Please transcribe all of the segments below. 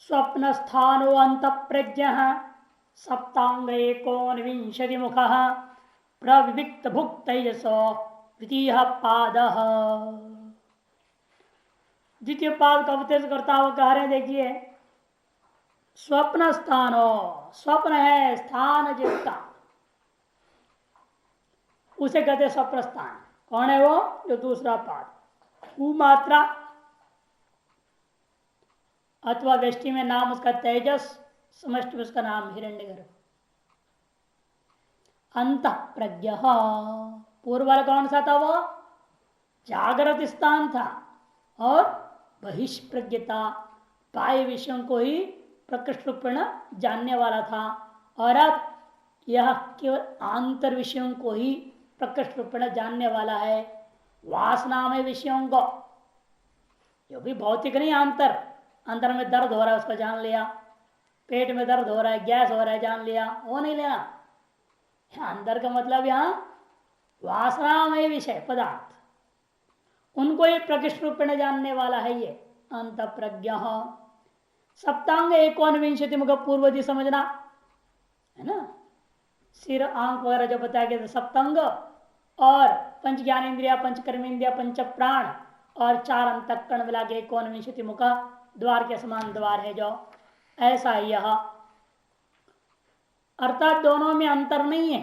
स्वप्न स्थानो अंत प्रज्ञ सप्तांग एकोनविंशति मुख प्रविविक्त भुक्त तेजसो द्वितीय पाद। द्वितीय पाद का उपदेश करता हुआ कह रहे देखिए, स्वप्न स्थानो, स्वप्न है स्थान जिसका, उसे कहते स्वप्न स्थान। कौन है वो? जो दूसरा पाद मात्रा अथवा व्यष्टि में नाम उसका तेजस, समष्टि में उसका नाम हिरण्यगर्भ। अंत प्रज्ञ, पूर्व वाला कौन सा था? वो जागृत स्थान था और बहिष्प्रज्ञता बाह्य विषयों को ही प्रकृष्ट रूपेण जानने वाला था, और अब यह केवल आंतर विषयों को ही प्रकृष्ट रूपेण जानने वाला है। वासना में विषयों को, जो भी भौतिक नहीं, आंतर, अंदर में दर्द हो रहा है उसको जान लिया, पेट में दर्द हो रहा है, गैस हो रहा है, जान लिया, वो नहीं लेना। अंदर का मतलब यहाँ वासनामय विषय पदार्थ, उनको ये प्रकृष्ट रूपेण जानने वाला है ये अंत प्रज्ञ। सप्तांग एकोनविंशति मुख पूर्वधि समझना है ना, सिर आंख वगैरह जो बताया गया था सप्तांग, और पंच ज्ञान इंद्रिया, पंच कर्म इंद्रिया, पंच प्राण और चार अंतःकरण मिला के एकोनविंशति मुख, द्वार के समान द्वार है जो, ऐसा यह। अर्थात दोनों में अंतर नहीं है,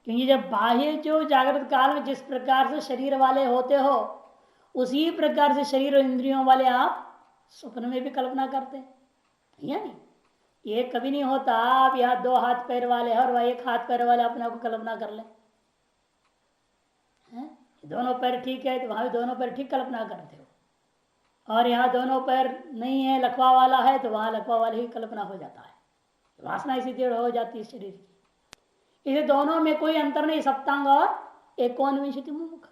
क्योंकि जब बाह्य जो जागृत काल में जिस प्रकार से शरीर वाले होते हो, उसी प्रकार से शरीर और इंद्रियों वाले आप स्वप्न में भी कल्पना करते हैं, या नहीं? ये कभी नहीं होता आप यहाँ दो हाथ पैर वाले और वह एक हाथ पैर वाले अपने को कल्पना कर ले, दोनों पैर ठीक है तो वहां भी दोनों पैर ठीक कल्पना करते हो, और यहाँ दोनों पैर नहीं है, लकवा वाला है तो वहां लकवा वाले ही कल्पना हो जाता है, वासना इसी दृढ़ हो जाती है शरीर की। इसे दोनों में कोई अंतर नहीं, सप्तांग और एकोनविंशति मुख।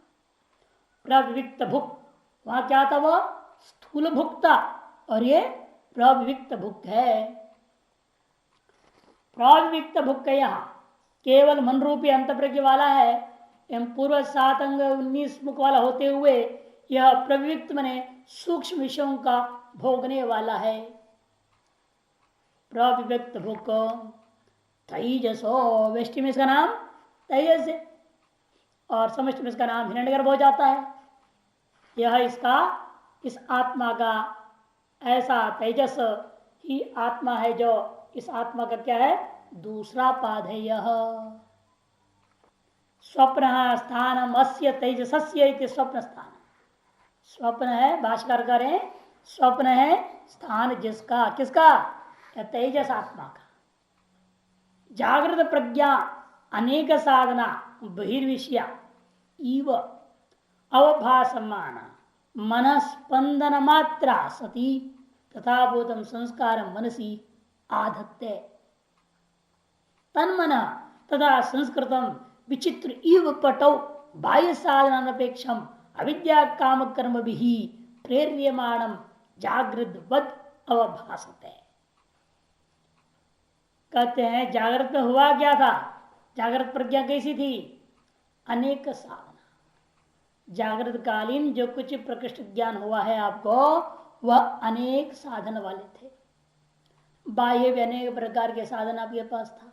प्रविविक्त भुक, वहां क्या था? वो स्थूल भुक्ता, और ये प्रविविक्त भुक है। प्रविविक्त भुक यहाँ केवल मन रूपी अंत प्रज्ञ वाला है, एवं पूर्व 7 अंग 19 मुख वाला होते हुए यह प्रविविक्त मने सूक्ष्म विषयों का भोगने वाला है। प्रविविक्त भुक तेजसो, व्यष्टि में इसका नाम तेजस है और समष्टि में इसका नाम हिरण्यगर्भ हो जाता है। यह इसका, इस आत्मा का ऐसा तेजस ही आत्मा है, जो इस आत्मा का क्या है? दूसरा पाद है यह। स्वप्न स्थानम अस्य तेजसस्य इति स्वप्न स्थान। स्वप्न है, भाष्यकार करें, स्वप्न है स्थान जिसका, किसका? तेजस आत्मा का। जागृत प्रज्ञा अनेक साधना बहिर्विषया इव अवभासमान मन स्पंदन मात्रा सती तथा भूतम संस्कार मनसी आधत्ते तन्मन तथा संस्कृतम विचित्र इव पटौ बाह्य साधनापेक्षम अविद्या काम कर्म भी प्रेर्यमाणम जागृतवद अवभासते। कहते हैं जागृत में हुआ क्या था? जागृत प्रज्ञा कैसी थी? अनेक साधना, जागृत कालीन जो कुछ प्रकृष्ट ज्ञान हुआ है आपको, वह अनेक साधन वाले थे। बाह्य भी अनेक प्रकार के साधन आपके पास था,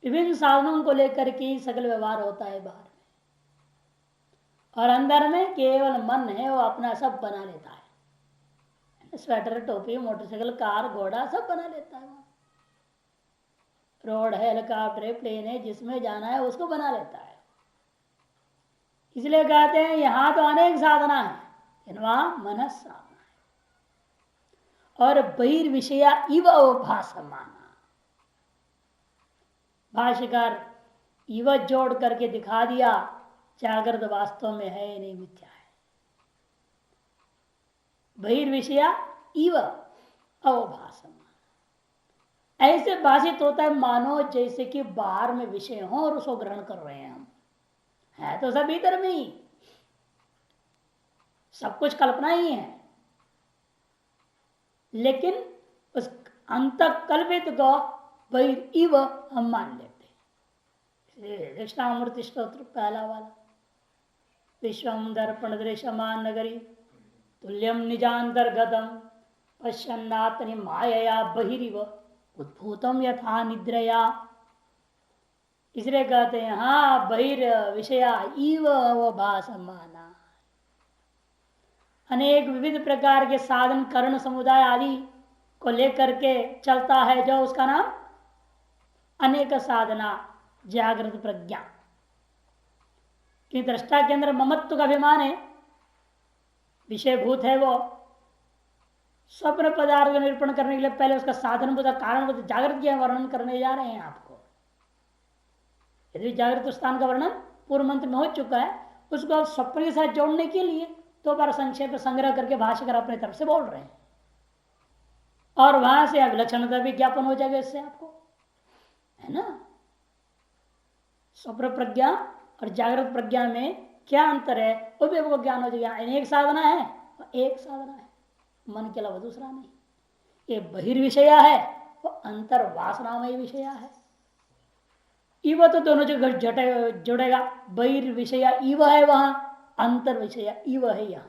विभिन्न साधनों को लेकर के सकल व्यवहार होता है बाहर में, और अंदर में केवल मन है, वो अपना सब बना लेता है। स्वेटर, टोपी, मोटरसाइकिल, कार, घोड़ा सब बना लेता है। रोड है, हेलीकॉप्टर है, प्लेन है, जिसमें जाना है उसको बना लेता है। इसलिए कहते हैं यहां तो अनेक साधना है, वहां मन साधना है। और बहिर्विषया इव अवभासमाना, भाष्यकार इव जोड़ करके दिखा दिया, जागृत वास्तव में है नहीं, मिथ्या है। बहिर्विषया इव अवभासमान, ऐसे भाषित होता है मानो जैसे कि बाहर में विषय हो और उसको ग्रहण कर रहे हैं हम, है तो सब भीतर में ही, सब कुछ कल्पना ही है, लेकिन उस अंत कल्पित को बहिर्इव हम मान लेते। दक्षिणामूर्ति स्तोत्र पहला वाला, विश्वम दर्पण दृश्यमान नगरी तुल्यम निजांतर्गतम पश्यन्नात्मनि मायया बहिरिव उद्भूतम यथा निद्रया। इसलिए कहते हैं हाँ बहिर विषया इव भासमाना। अनेक विविध प्रकार के साधन करण समुदाय आदि को लेकर के चलता है जो उसका नाम अनेक साधना जागृत प्रज्ञा। कि दृष्टा के अंदर ममत्व का अभिमान है, विषयभूत है वो। स्वप्न पदार्थ का निरूपण करने के लिए पहले उसका साधन बुद्ध कारण बुद्ध जागृत के वर्णन करने जा रहे हैं आपको। यदि जागृत स्थान का वर्णन पूर्व मंत्र में हो चुका है, उसको आप स्वप्न के साथ जोड़ने के लिए दो बार संक्षेप संग्रह करके भाष्यकर अपने तरफ से बोल रहे हैं। और वहां से विलक्षणता भी ज्ञापन हो जाएगा इससे आपको, है ना। स्वप्न प्रज्ञा और जागृत प्रज्ञा में क्या अंतर है वो भी आपको ज्ञान हो जाएगा। एक साधना है और एक साधना है, मन के अलावा दूसरा नहीं। ये बहिर्विषया है, वो अंतर वासनामय विषया है। इव तो दोनों जगह जुड़ेगा। बहिर्विषया इव है वहां, अंतर विषय इव है यहाँ।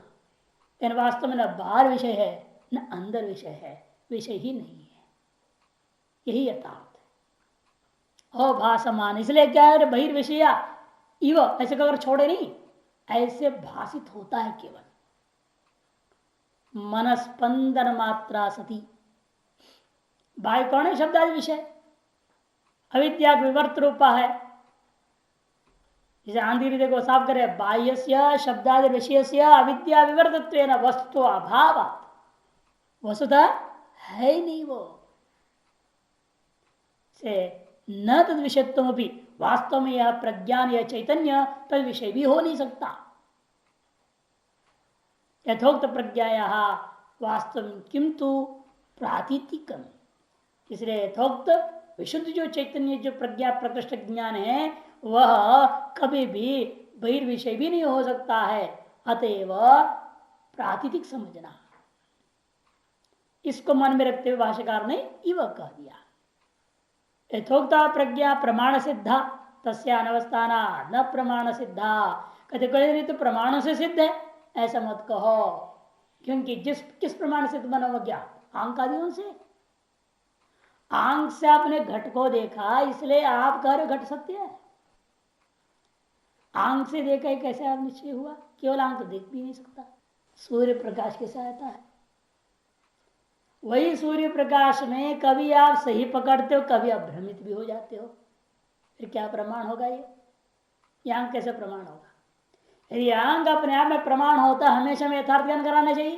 लेकिन वास्तव में न बाहर विषय है न अंदर विषय है, विषय ही नहीं है। यही यथार्थ है। अभासमान इसलिए क्या है, बहिर्विषया इव ऐसे अगर छोड़े नहीं, ऐसे भाषित होता है केवल। मनस्पंदन मात्रा सती, बाह्य कौन है शब्दादि विषय, अविद्या विवर्त रूपा है। जैसे आंधी देखो साफ करे, बाह्य शब्दादि विषय से अविद्या विवर्तत्वेन वस्तु अभाव, वस्तुतः है ही नहीं वो से न तद विषयत्व भी। वास्तव में यह प्रज्ञान या चैतन्य तद विषय भी हो नहीं सकता। यथोक्त प्रज्ञाया वास्तव में किंतु प्रातीतिकम, इसलिए यथोक्त विशुद्ध जो चैतन्य जो प्रज्ञा प्रकृष्ट ज्ञान है वह कभी भी बहिर्विषय भी नहीं हो सकता है। अतएव प्रातीतिक समझना, इसको मन में रखते हुए भाष्यकार ने इव कह दिया। यथोक्ता प्रज्ञा प्रमाण सिद्धा तस्या अनवस्थाना न प्रमाण सिद्धा। कहते कोई तो प्रमाणों से सिद्ध है ऐसा मत कहो, क्योंकि किस प्रमाण से बना हुआ ज्ञान, आंख आदियों से। आंख से आपने घट को देखा इसलिए आप कह रहे घट सत्य है। आंख से देखा कैसे आप निश्चय हुआ, केवल आंख तो देख भी नहीं सकता, सूर्य प्रकाश के सहायता है। वही सूर्य प्रकाश में कभी आप सही पकड़ते हो, कभी आप भ्रमित भी हो जाते हो, फिर क्या प्रमाण होगा ये आंख कैसे प्रमाण होगा। यदि आंख अपने आप में प्रमाण होता हमेशा में यथार्थ ज्ञान कराना चाहिए,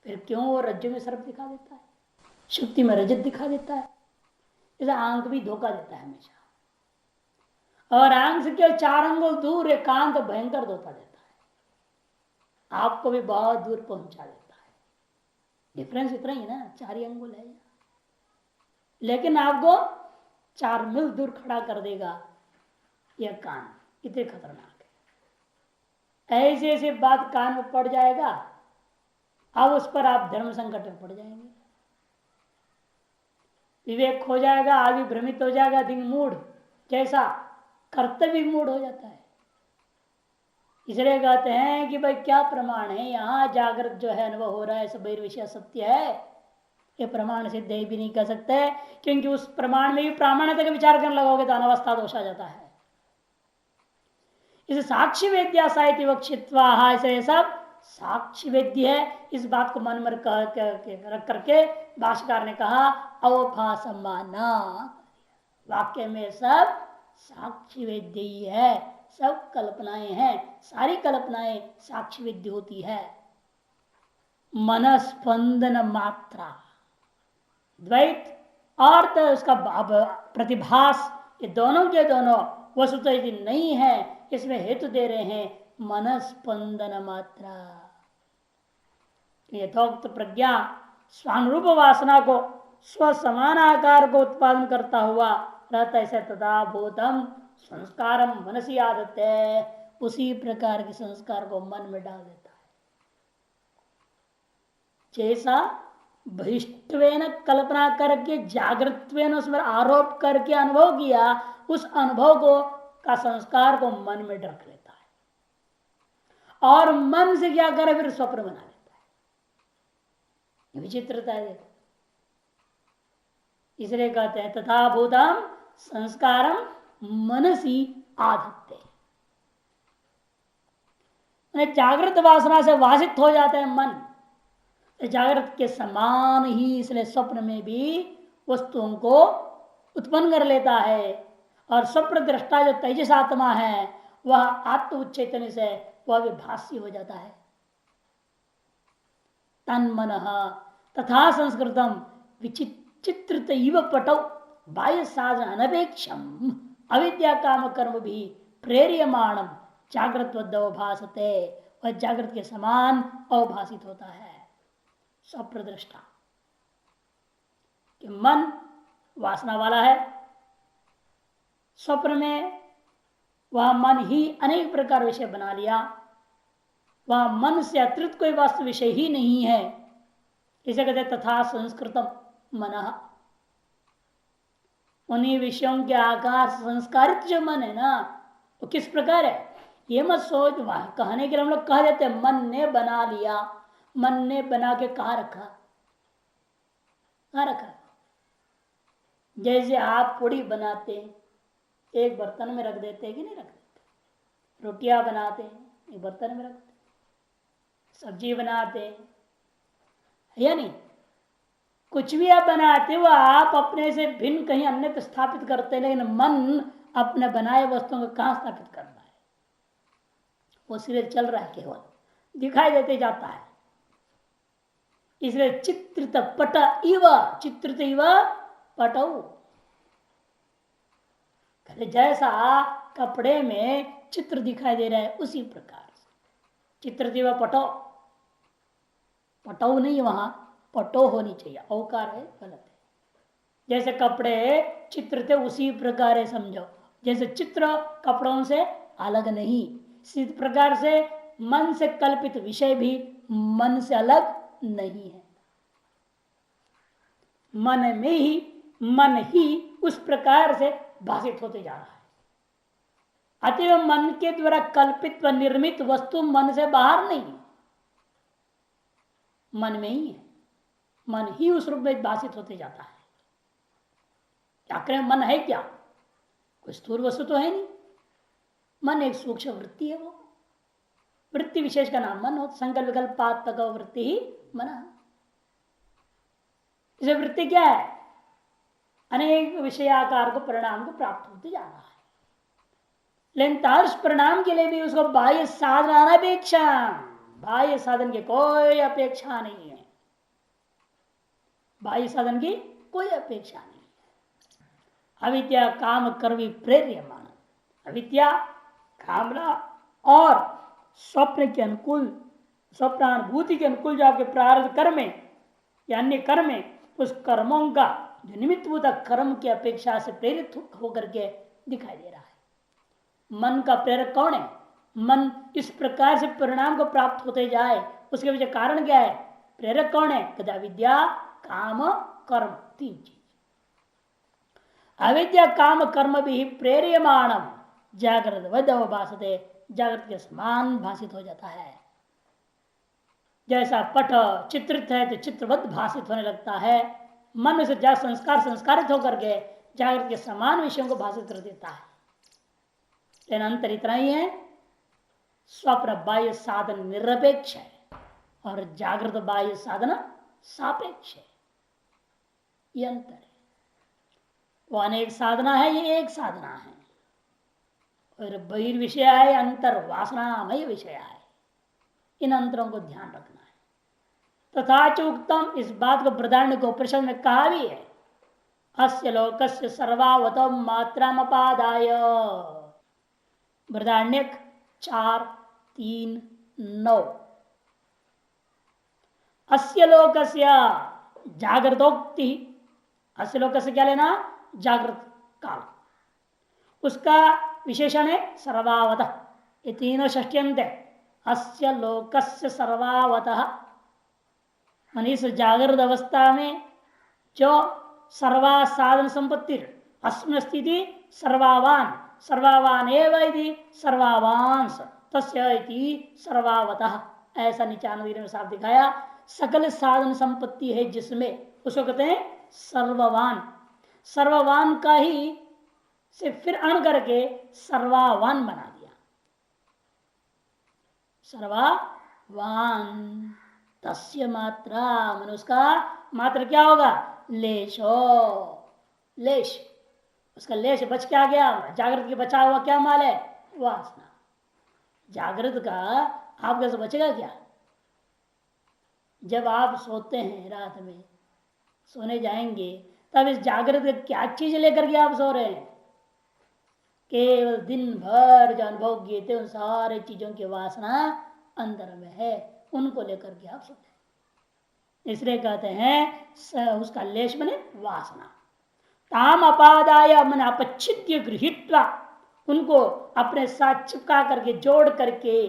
फिर क्यों वो रज्जु में सर्प दिखा देता है, शुक्ति में रजत दिखा देता है। इसे आंख भी धोखा देता है हमेशा। और आंख से केवल 4 अंगुल दूर एक कान तो भयंकर धोखा देता है, आपको भी बहुत दूर पहुंचा देता है। डिफरेंस इतना ही ना, 4 ही अंगुल है, लेकिन आपको 4 मील दूर खड़ा कर देगा यह कान। इतने खतरनाक है। ऐसे ऐसे बात कान में पड़ जाएगा, अब उस पर आप धर्म संकट में पड़ जाएंगे, विवेक खो जाएगा, आदमी भ्रमित हो जाएगा, दिन मूड जैसा कर्तव्य मूड हो जाता है। इसलिए कहते हैं कि भाई क्या प्रमाण है, यहाँ जागृत जो है अनुभव हो रहा है सब बहिर्विषय सत्य है, ये प्रमाण सिद्ध भी नहीं कर सकते, क्योंकि उस प्रमाण में भी प्रामाण्यता का विचार करने लगोगे तो अनवस्था दोष आ जाता है। इसे साक्षी वेद्या साहित्य वक्षित्वा, ऐसे सब साक्षी वेद्य है। इस बात को मन में रख करके भाष्यकार ने कहा अवभासमाना, वाक्य में सब साक्षी वेद्य ही है, सब कल्पनाएं हैं, सारी कल्पनाएं साक्षी वेद्य होती है। मनस्पंदन मात्रा द्वैत और तो उसका प्रतिभास, ये दोनों के दोनों वस्तुतः यदि नहीं है, इसमें हेतु दे रहे हैं मनस्पंदन मात्रा। यथोक्त प्रज्ञा स्वानुरूप वासना को स्व समान आकार को उत्पादन करता हुआ रहता है, तथा भूतम संस्कारम मनसी आदत है, उसी प्रकार के संस्कार को मन में डाल देता है। जैसा बहिष्टवेन कल्पना करके जागृतवेन उसमें आरोप करके अनुभव किया, उस अनुभव को का संस्कार को मन में रख लेता है और मन से क्या करे फिर स्वप्न बना लेता विचित्रता है देखो। इसलिए कहते हैं तथा भूतम संस्कारम मनसी आधत्ते, जागृत वासना से वासित हो जाता है मन, जागृत के समान ही इसलिए स्वप्न में भी वस्तुओं को उत्पन्न कर लेता है। और स्वप्न दृष्टा जो तेजस आत्मा है वह आत्म उच्चेतन से वह भी भाष्य हो जाता है। तन्मन तथा संस्कृतम विचित्रित इव पटौ बाह्य साधन अनपेक्षम अविद्या काम कर्म भी प्रेरियमाणम जागृत भाषते, वह जागृत के समान अवभाषित होता है। स्वप्रदृष्टा कि मन वासना वाला है, स्वप्न में वह मन ही अनेक प्रकार विषय बना लिया, वह मन से अतिरिक्त कोई वास्तु विषय ही नहीं है। इसे कहते तथा संस्कृतम मन, उन्हीं विषयों के आकार संस्कारित जो मन है ना वो किस प्रकार है ये मत सोच। कहने के लिए हम लोग कह देते हैं मन ने बना लिया, मन ने बना के कहा रखा, कहा रखा। जैसे आप पूड़ी बनाते हैं एक बर्तन में रख देते हैं कि नहीं रख देते, रोटियां बनाते हैं एक बर्तन में रखते, सब्जी बनाते हैं या नहीं, कुछ भी आप बनाते हो आप अपने से भिन्न कहीं अन्य स्थापित करते हैं, लेकिन मन अपने बनाए वस्तुओं को कहां स्थापित करना है, वो सिर्फ चल रहा है, केवल दिखाई देते जाता है। इसलिए चित्रित पट इव, चित्रित इव पटऊ, जैसा कपड़े में चित्र दिखाई दे रहा है उसी प्रकार से चित्रित इव पटो, पटऊ नहीं वहां पटो होनी चाहिए, औकार है गलत है। जैसे कपड़े चित्र थे उसी प्रकार है समझो, जैसे चित्र कपड़ों से अलग नहीं, इसी प्रकार से मन से कल्पित विषय भी मन से अलग नहीं है। मन ही उस प्रकार से भाषित होते जा रहा है। अतएव मन के द्वारा कल्पित व निर्मित वस्तु मन से बाहर नहीं है, मन में ही है, मन ही उस रूप में भाषित होते जाता है। क्या करें, मन है क्या, कोई स्थूल वस्तु तो है नहीं, मन एक सूक्ष्म वृत्ति है, वो वृत्ति विशेष का नाम मन हो, संकल्प विकल्पात्मक वृत्ति ही मन। इसे वृत्ति क्या है, अनेक विषयाकार को परिणाम को प्राप्त होते जा रहा है, लेकिन तार्श परिणाम के लिए भी उसको बाह्य साधन अनपेक्षा, बाह्य साधन की कोई अपेक्षा नहीं है, बाह्य साधन की कोई अपेक्षा नहीं। अविद्या काम कर्मी प्रेर्यमान, अविद्या कामना और स्वप्न के अनुकूल, स्वप्नानुभूति के अनुकूल जो आपके प्रारब्ध कर्म है या अन्य कर्म है, उस कर्मों का जो निमित्तभूत कर्म की अपेक्षा से प्रेरित होकर के दिखाई दे रहा है। मन का प्रेरक कौन है, मन इस प्रकार से परिणाम को प्राप्त होते जाए उसके पीछे कारण क्या है, प्रेरक कौन है, कदा विद्या काम कर्म, तीन चीज। अविद्या काम कर्म भी प्रेर्यमाणम जागृत वैधव भाषते, जागृत के समान भाषित हो जाता है। जैसा पट चित्रित है तो चित्रवत भाषित होने लगता है, मन में से जा संस्कार संस्कारित होकर के जागृत के समान विषयों को भाषित कर देता है। लेकिन अंतर इतना ही है, स्वप्न बाह्य साधन निरपेक्ष है और जागृत बाह्य साधन सापेक्ष है, ये अंतर है। वो अनेक साधना है, ये एक साधना है, और बहिर्विषय है, अंतर वासनामय विषय है। इन अंतरों को ध्यान रखना है। तथा चुक्तम, इस बात को बृहदारण्यक को उपनिषद में कहा भी है, अस्य लोकस्य सर्वावतम मात्रामपादाय, बृहदारण्यक 4:3-9। अस्य लोकस्य जागृतोक्ति, अस्य लोकस्य क्या लेना, जागृत काल, उसका विशेषण है सर्वावत, ये तीनों षष्ट्यंत है। अस्य लोकस्य सर्वावतः, मान इस जागृत अवस्था में जो सर्वा साधन संपत्ति अस्मिन् स्थिति सर्वावान, सर्वावान एव इति सर्वावांश तस्य इति सर्वावतः, ऐसा नीचे आनंद में साफ दिखाया। सकल साधन संपत्ति है जिसमें, उसको कहते हैं सर्ववान। सर्ववान का ही से फिर अण करके सर्वावान बना दिया। सर्वावान तस्य मात्रा, मन उसका मात्र क्या होगा, लेशो, लेश, उसका लेश बच के आ गया। जागृत के बचा हुआ क्या माल है, वासना। जागृत का आप कैसे बचेगा क्या? जब आप सोते हैं रात में, सोने जाएंगे, तब इस जागृत क्या चीज लेकर के आप सो रहे हैं? केवल दिन भर जो अनुभव किए थे उन सारे चीजों की वासना अंदर में है, उनको लेकर के आप सोते हैं। इसलिए कहते हैं उसका लेश बने वासना। ताम अपादाय मन अपच्छिद्य गृहीत्वा, उनको अपने साथ चिपका करके जोड़ करके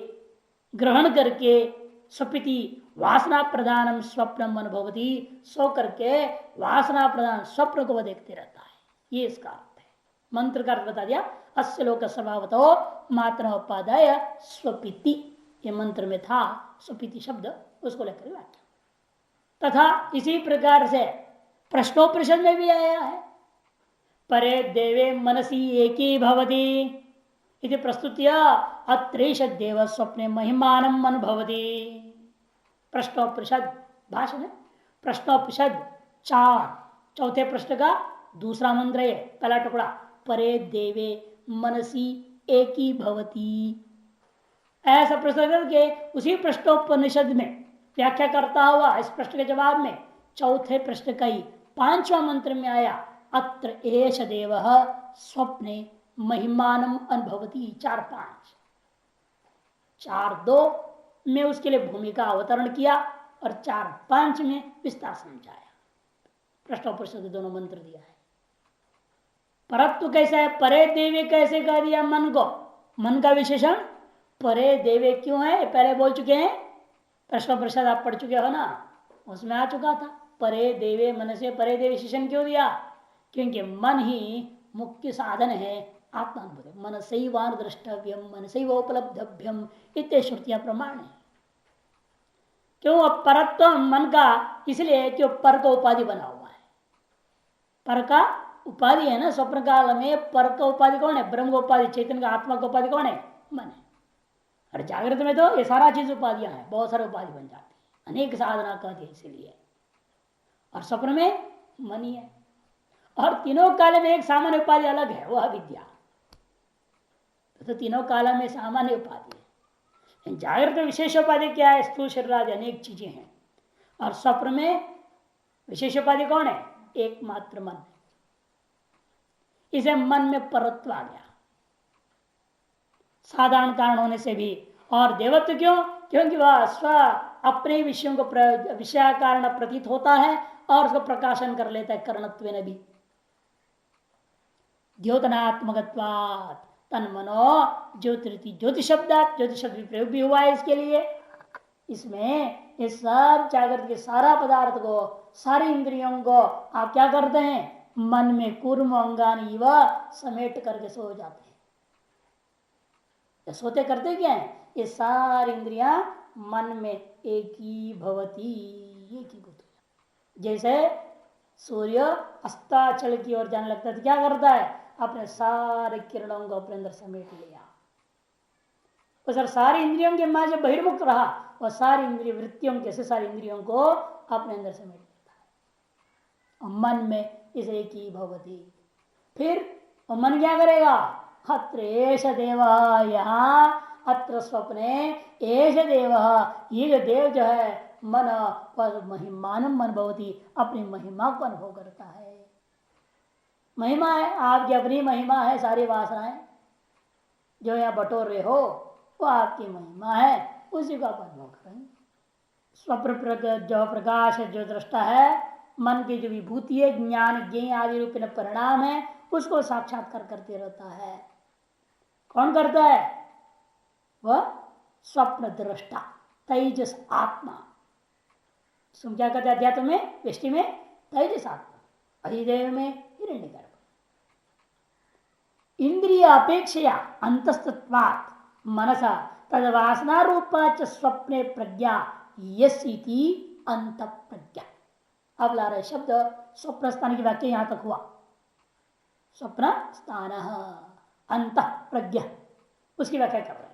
ग्रहण करके स्वपिति वासना प्रधानम स्वप्नम अनुभवती, सो करके वासना प्रधान स्वप्न को वह देखते रहता है। ये इसका अर्थ है। मंत्र का अर्थ बता दिया, अस्य लोक स्वभावतो मात्र उपादाय स्वपिति, ये मंत्र में था स्वपिति शब्द, उसको लेकर व्याख्या। तथा इसी प्रकार से प्रश्नोपनिषद में भी आया है, परे देवे मनसी एकी भवति इति प्रस्तुत्या अत्रेश देव स्वप्ने महिमानम अनुभवति। प्रश्नोपनिषद भाषण है, प्रश्नोपनिषद 4, चौथे प्रश्न का दूसरा मंत्र है, पहला टुकड़ा, परे देवे मनसी एकी भवति। ऐसा प्रश्न करके उसी प्रश्नोपनिषद में व्याख्या करता हुआ इस प्रश्न के जवाब में चौथे प्रश्न का ही 5वां मंत्र में आया, अत्र एष देव स्वप्ने महिमानम अनुभवती। 4-5, 4-2 में उसके लिए भूमिका अवतरण किया और 4-5 में विस्तार समझाया। प्रश्नोपनिषद के दोनों मंत्र दिया है। परत्व कैसा है, परे देवे कैसे कह दिया मन को, मन का विशेषण परे देवे क्यों है, पहले बोल चुके हैं, प्रश्नोपनिषद आप पढ़ चुके हो ना, उसमें आ चुका था। परे देवे मन से परे देवे विशेषण क्यों दिया, क्योंकि मन ही मुख्य साधन है आत्मानुभूति। मन से वान द्रष्टव्यम मन से उपलब्धव्यम, इतने श्रुतियां प्रमाण है। क्यों परत्व मन का, इसलिए कि पर का उपाधि बना हुआ है, पर का उपाधि है ना। स्वप्न काल में पर का उपाधि कौन है, ब्रह्म का उपाधि, चैतन्य का आत्मा का उपाधि कौन है, मन है। और जागृत में तो ये सारा चीज उपाधियां हैं, बहुत सारे उपाधि बन जाती है, अनेक साधना कहते हैं इसलिए। और स्वप्न में मन ही है। और तीनों काल में एक सामान्य उपाधि अलग है, वह विद्या। तो तीनों काल में सामान्य उपाधि है। जागृत में विशेष उपाधि क्या है, स्थूल शरीर आदि अनेक चीजें हैं। और स्वप्न में विशेष उपाधि कौन है, एकमात्र मन। इसे मन में परत्व आ गया साधारण कारण होने से भी। और देवत्व क्यों, क्योंकि वह स्व अपने विषयों को विषय कारण प्रतीत होता है और उसको प्रकाशन कर लेता है कर्णत्व ने भी। द्योतनात्मकत्वात् तन्मनो ज्योतिरिति, ज्योति शब्दात, ज्योति शब्द प्रयोग भी हुआ है इसके लिए। इसमें इस सब जागृत के सारा पदार्थ को, सारी इंद्रियों को आप क्या करते हैं, मन में कूर्म अंगानी व समेट करके सो जाते हैं। सोते करते क्या है, ये सारी इंद्रियां मन में एक ही भवती, एक ही होती है। जैसे सूर्य अस्ताचल की ओर जाने लगता है तो क्या करता है, अपने सारे किरणों को अपने अंदर समेट लिया। तो सारी इंद्रियों के मां जब बहिर्मुख रहा, वह सारी इंद्रिय वृत्तियों के से सारी इंद्रियों को अपने अंदर समेट लेता है। और मन में इस एक ही भवती। फिर मन क्या करेगा, अत्र एष देव, यहाँ अत्र स्वप्ने एष देव, ये जो देव जो है मन पर महिमानम अनुभवती, अपनी महिमा को अनुभव करता है। महिमा है आपकी अपनी महिमा है, सारी वासनाएं जो यहाँ बटोर रहे हो वो आपकी महिमा है, उसी को आप अनुभव करें। स्वप्न जो प्रकाश है, जो दृष्टा है, मन की जो विभूति है, ज्ञान ज्ञ आदि रूप परिणाम है, उसको साक्षात्कार करते रहता है। कौन करता है, वह स्वप्न दृष्टा तेजस आत्मा। तुम क्या कहते हैं अध्यात्म में, व्यष्टि में तेजस आत्मा, अधिदेव में हिरण्यगर्भ। इंद्रिय अपेक्षया अंतस्तत्वात् मनसा तद वासना रूपा च स्वप्ने प्रज्ञा यस्ति अंत प्रज्ञा। अब ला रहे शब्द स्वप्न स्थान की व्याख्या यहां तक हुआ। स्वप्न स्थान अंत प्रज्ञा, उसकी व्याख्या कर रहे हैं।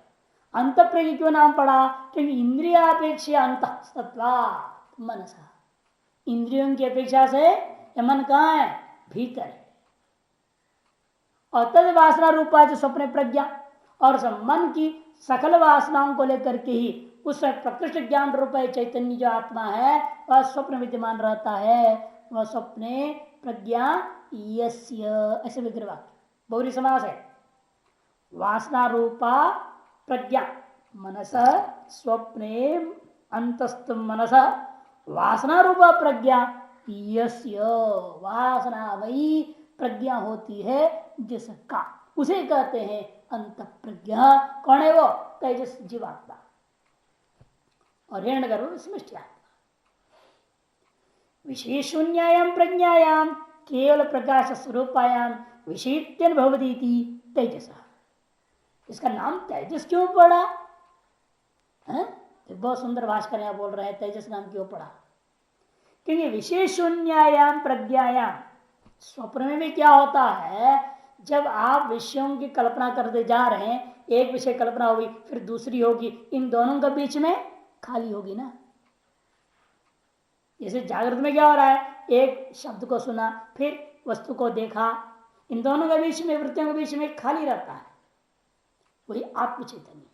अंत प्रज्ञा क्यों नाम पड़ा? क्योंकि इंद्रियापेक्षा अंत सत्वा मनस, इंद्रियों की अपेक्षा से मन कहाँ है? भीतर है। और तद वासना रूपा जो स्वप्न प्रज्ञा, और मन की सकल वासनाओं को लेकर के ही उस प्रकृष्ट ज्ञान रूप चैतन्य जो आत्मा है वह स्वप्न विद्यमान रहता है। वह स्वप्ने प्रज्ञा यस्य, ऐसे विग्रह वाक्य बहुरी समास है। वासना रूपा प्रज्ञा मनस स्वप्ने अंतस्थ मनस, वासना रूपा प्रज्ञा यस्य, वासना वही प्रज्ञा होती है जिसका, उसे कहते हैं अंत प्रज्ञा। कौन है वो? तेजस जीवात्मा और हिरण्यगर्भ समष्टि आत्मा। विशेषून्यायाम प्रज्ञायाम केवल प्रकाश स्वरूपायाम विषयत्वेन भवतीति तेजस। इसका नाम तेजस क्यों पड़ा है? तो बहुत सुंदर भाष्कर यहां बोल रहे हैं तेजस नाम क्यों पड़ा। क्योंकि विशेषून्यायाम प्रज्ञायाम, स्वप्न में भी क्या होता है, जब आप विषयों की कल्पना करते जा रहे हैं, एक विषय कल्पना होगी फिर दूसरी होगी, इन दोनों के बीच में खाली होगी ना। जैसे जागृत में क्या हो रहा है, एक शब्द को सुना फिर वस्तु को देखा, इन दोनों के बीच में, वृत्तियों के बीच में खाली रहता है। वही आत्म चैतन्य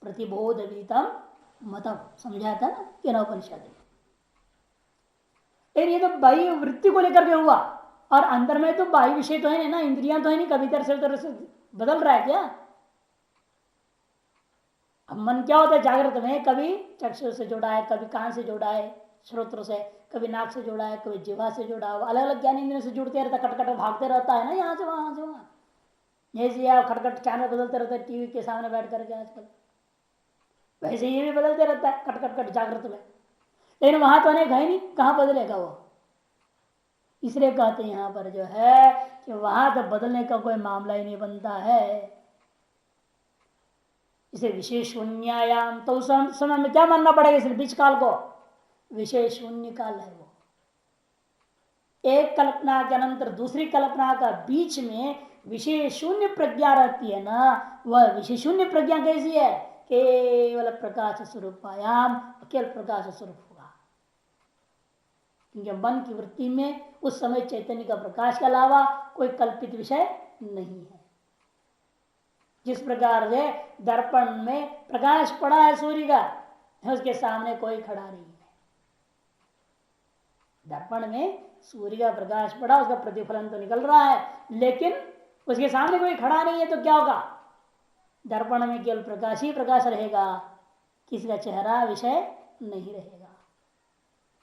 प्रतिबोध वीतम मतम समझाया था ना केनोपनिषद में। ये तो बाह्य वृत्ति को लेकर के हुआ, और अंदर में तो बाह्य विषय तो है ना, इंद्रियां तो है नहीं, कभी इधर से उधर से बदल रहा है क्या? अब मन क्या होता है जागृत में, कभी चक्षु से जुड़ा है, कभी कान से जुड़ा है, श्रोत्र से, कभी नाक से जुड़ा है, कभी जीवा से जुड़ा है, अलग अलग ज्ञान इंद्रियों से जुड़ते रहता, खटखट भागते रहता है ना, यहाँ से वहां से वहां। जैसे आप खटखट चैनल बदलते रहते हैं टीवी के सामने बैठ करके आजकल, वैसे ये भी बदलते रहता है खटखट खट जागृत में। लेकिन वहां तो अनेक है नहीं, कहां बदलेगा वो? इसलिए कहते हैं यहां पर जो है कि वहां तो बदलने का कोई मामला ही नहीं बनता है। इसे विशेष शून्यायाम, तो उस समय में क्या मानना पड़ेगा? इस बीच काल को विशेष शून्य काल है। वो एक कल्पना के अनंतर दूसरी कल्पना का बीच में विशेष शून्य प्रज्ञा रहती है ना, वह विशेष शून्य प्रज्ञा कैसी है? केवल प्रकाश स्वरूपायाम, केवल प्रकाश स्वरूप होगा। क्योंकि मन की वृत्ति में उस समय चैतन्य का प्रकाश के अलावा कोई कल्पित विषय नहीं है। जिस प्रकार से दर्पण में प्रकाश पड़ा है सूर्य का, उसके सामने कोई खड़ा नहीं है। दर्पण में सूर्य का प्रकाश पड़ा, उसका प्रतिफलन तो निकल रहा है, लेकिन उसके सामने कोई खड़ा नहीं है, तो क्या होगा? दर्पण में केवल प्रकाश ही प्रकाश रहेगा, किसी का चेहरा विषय नहीं रहेगा।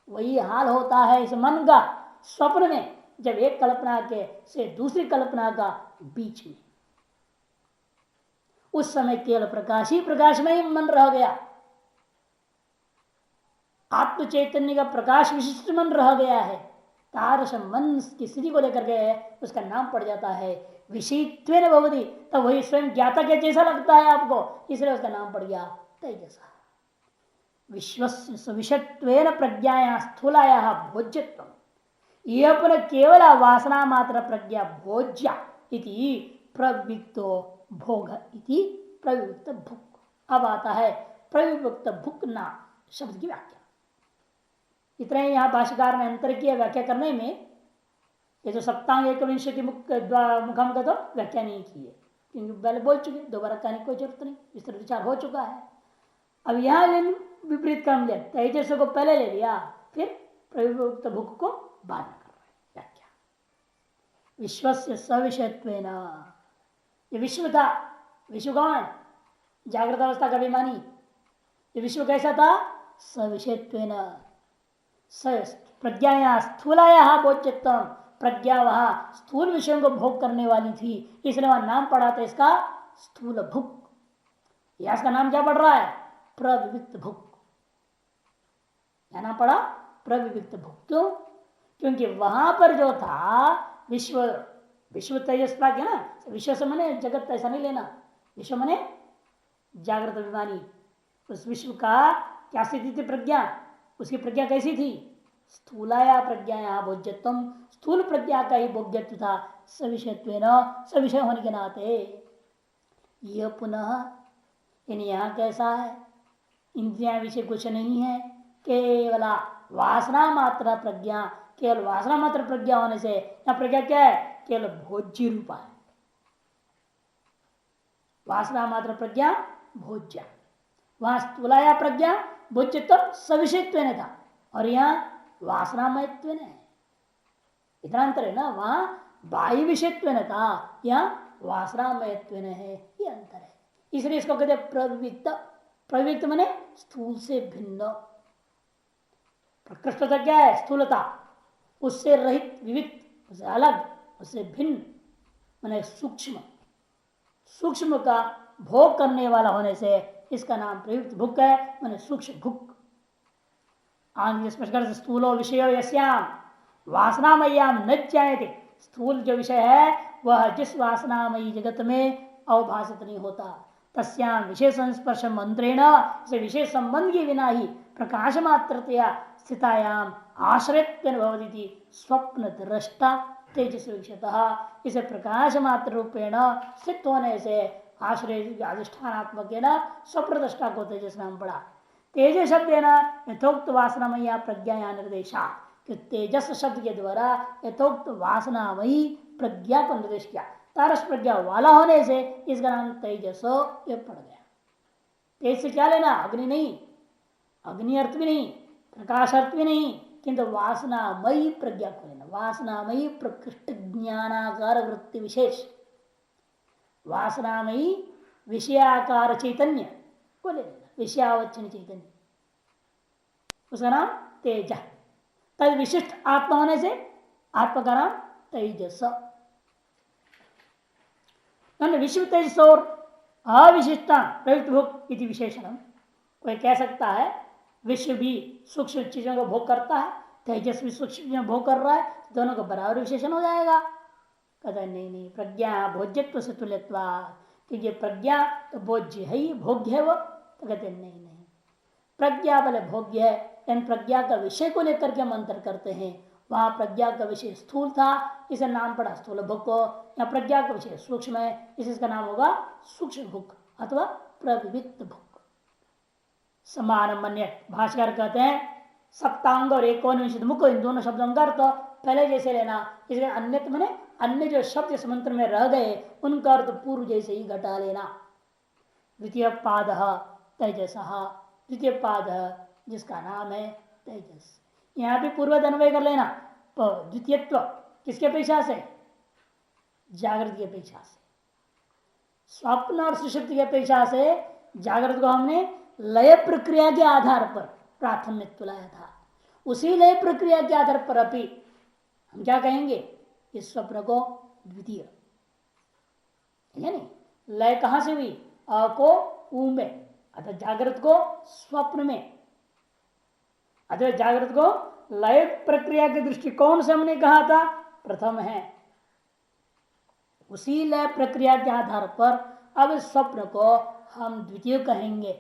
वही हाल होता है इस मन का स्वप्न में, जब एक कल्पना के से दूसरी कल्पना का बीच में, उस समय केवल प्रकाश ही प्रकाश में ही मन रह गया, आत्म चैतन्य का प्रकाश विशिष्ट मन रह गया है। तारस मन की स्थिति को लेकर के उसका नाम पड़ जाता है विषयत्वेन भवति। तब वही स्वयं ज्ञाता के जैसा लगता है आपको, इसलिए उसका नाम पड़ गया तेजस। विश्वस्य सविषत्वेन प्रज्ञाया स्थूलाया भोज्यत्व, यह अपने केवल वासना मात्र प्रज्ञा भोज्या इति प्रविक्तो भोग इति प्रविक्त भुक। अब आता है प्रविक्त भुक ना शब्द की व्याख्या। इतना ही यहाँ भाष्यकार ने अंतर किया व्याख्या करने में। ये जो सप्तांग एक विंशति मुखम का तो व्याख्या नहीं की है, क्योंकि पहले बोल चुके, दोबारा कहने की कोई जरूरत नहीं, विस्तृत विचार हो चुका है। अब यहाँ विपरीत क्रम लिया, तेजस को पहले ले लिया, फिर प्रयुक्त भुक को बाद में कर रहे व्याख्या। विश्व से सविषयत्वेन, ये विश्व था, विश्व कौन है? जागृत अवस्था का अभिमानी। ये विश्व कैसा था? सविषयत्वेन, प्रज्ञाया स्थूलाया बोध्यत्व, प्रज्ञा वहां स्थूल विषयों को भोग करने वाली थी, इसलिए वहां नाम पड़ा था इसका स्थूल भुक। यह इसका नाम क्या पड़ रहा है? प्रविविक्त भुक। क्या नाम पड़ा? प्रविविक्त भुक। क्यों? क्योंकि वहां पर जो था विश्व, विश्व तेजस प्राज्ञ ना, विश्व से मने जगत ऐसा नहीं लेना, विश्व मने जागृत अभिमानी। उस विश्व का क्या स्थिति थी? प्रज्ञा उसकी प्रज्ञा कैसी थी? स्थूलाया प्रज्ञा भोज्यत्व, स्थूल प्रज्ञा का ही भोग्यत्व था सविषयत्व, सविषय होने के नाते। यह पुनः इन यहाँ कैसा है? इंद्रिया विषय कुछ नहीं है, केवल वासना मात्र प्रज्ञा, केवल वासना मात्र प्रज्ञा होने से यह प्रज्ञा क्या है? केवल भोज्य रूपा है। वासना मात्र प्रज्ञा भोज्या, वहां स्थूलाया प्रज्ञा भोज्य तो सविषयत्व था, और यहाँ वासनामयत्व है। इतना अंतर है ना, वहां बाह्य विषयत्व था, यहाँ वासनामयत्व है, ये अंतर है। इसलिए इसको कहते प्रवृत्त। प्रवृत्त माने स्थूल से भिन्न। प्रकृष्टता क्या है? स्थूलता, उससे रहित, विविध, उससे अलग, उससे भिन्न, माने सूक्ष्म। सूक्ष्म का भोग करने वाला होने से इसका नाम प्रयुक्त भुक है, माने सूक्ष्म भुक। आगे स्थूलो विषय यस्याम वासनामय्याम न ज्ञायते। स्थूल जो विषय है वह जिस वासनामयी जगत में अवभाषित नहीं होता, तस्याम विषय संस्पर्श मंत्रेण, से विषय संबंध के बिना ही प्रकाश मात्रतया स्थितायाम आश्रयत्वेन भवति स्वप्न दृष्टा तेजस विषयतः। इसे प्रकाश मात्र रूपेण स्थित होने से आश्रय अधिष्ठानात्मक स्वप्न दृष्टा को तेजस नाम पड़ा। तेजस शब्द है ना यथोक्त वासनामयी प्रज्ञा निर्देशा, कि तेजस शब्द के द्वारा यथोक्त वासनामयी प्रज्ञा को निर्देश किया। तारस प्रज्ञा वाला होने से इसका नाम तेजस ये पड़ गया। तेज से क्या लेना? अग्नि नहीं, अग्नि अर्थ भी नहीं, प्रकाश अर्थ भी नहीं, किंतु वासनामयी प्रज्ञा को लेना। वासनामयी प्रकृष्ट ज्ञानाकार वृत्ति विशेष, वासनामयी विषयाकार चैतन्य को ले लेना, विषयावचन चैतन्य, उसका नाम तेज। तद विशिष्ट आत्मा होने से आत्मा का नाम तेजस। विश्व तेजस और अविशिष्टा प्रयुक्त भोग इति विशेषण। कोई कह सकता है विश्व भी सूक्ष्म चीजों को भोग करता है, तेजस भी सूक्ष्म चीजों भोग कर रहा है, दोनों का बराबर विशेषण हो जाएगा। कहता नहीं नहीं, प्रज्ञा भोज्यत्व से तुल्यत्वा, क्योंकि प्रज्ञा तो भोज्य है ही, भोग्य है वो। तो कहते नहीं नहीं, प्रज्ञा भले भोग्य है, इन प्रज्ञा का विषय को लेकर के हम अंतर करते हैं। वहां प्रज्ञा का विषय स्थूल था, इसे नाम पड़ा स्थूल भुक। या प्रज्ञा का विषय सूक्ष्म है, इसका नाम होगा सूक्ष्म भुक अथवा प्रविविक्त भुक। समान मन्य भाष्यकार कहते हैं सप्तांग और एकोनविंशति मुख, इन दोनों शब्दों का अर्थ पहले जैसे लेना, इसलिए अन्य मैंने अन्य जो शब्द इस मंत्र में रह गए उनका अर्थ पूर्व जैसे ही घटा लेना। द्वितीय पाद तेजस, द्वितीय पाद जिसका नाम है तेजस, यहाँ भी पूर्व अन्वय कर लेना। द्वितीयत्व किसके अपेक्षा से? जागृत की अपेक्षा से। स्वप्न और सुषुप्ति की अपेक्षा से जागृत को हमने लय प्रक्रिया के आधार पर प्राथमिकत्व लाया था। उसी लय प्रक्रिया के आधार पर अभी हम क्या कहेंगे? इस स्वप्न को द्वितीय, लय कहां से हुई? अ को ऊ में, अतः जागृत को स्वप्न में, अतः जागृत को लय प्रक्रिया के दृष्टिकोण से हमने कहा था प्रथम है। उसी लय प्रक्रिया के आधार पर अब इस स्वप्न को हम द्वितीय कहेंगे।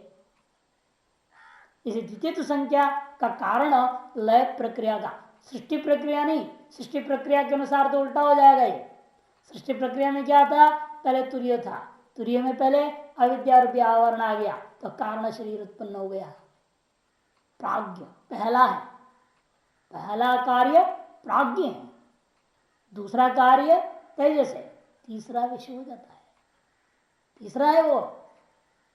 इसे द्वितीय संख्या का कारण लय प्रक्रिया का, सृष्टि प्रक्रिया नहीं। सृष्टि प्रक्रिया के अनुसार तो उल्टा हो जाएगा ये। सृष्टि प्रक्रिया में क्या था? पहले तुरीय था, तुरीय में पहले अविद्या रूपी आवरण आ गया तो कारण शरीर उत्पन्न हो गया। प्राज्ञ पहला है, पहला कार्य प्राज्ञ है, दूसरा कार्य तेजस है, तीसरा विषय हो जाता है। तीसरा है वो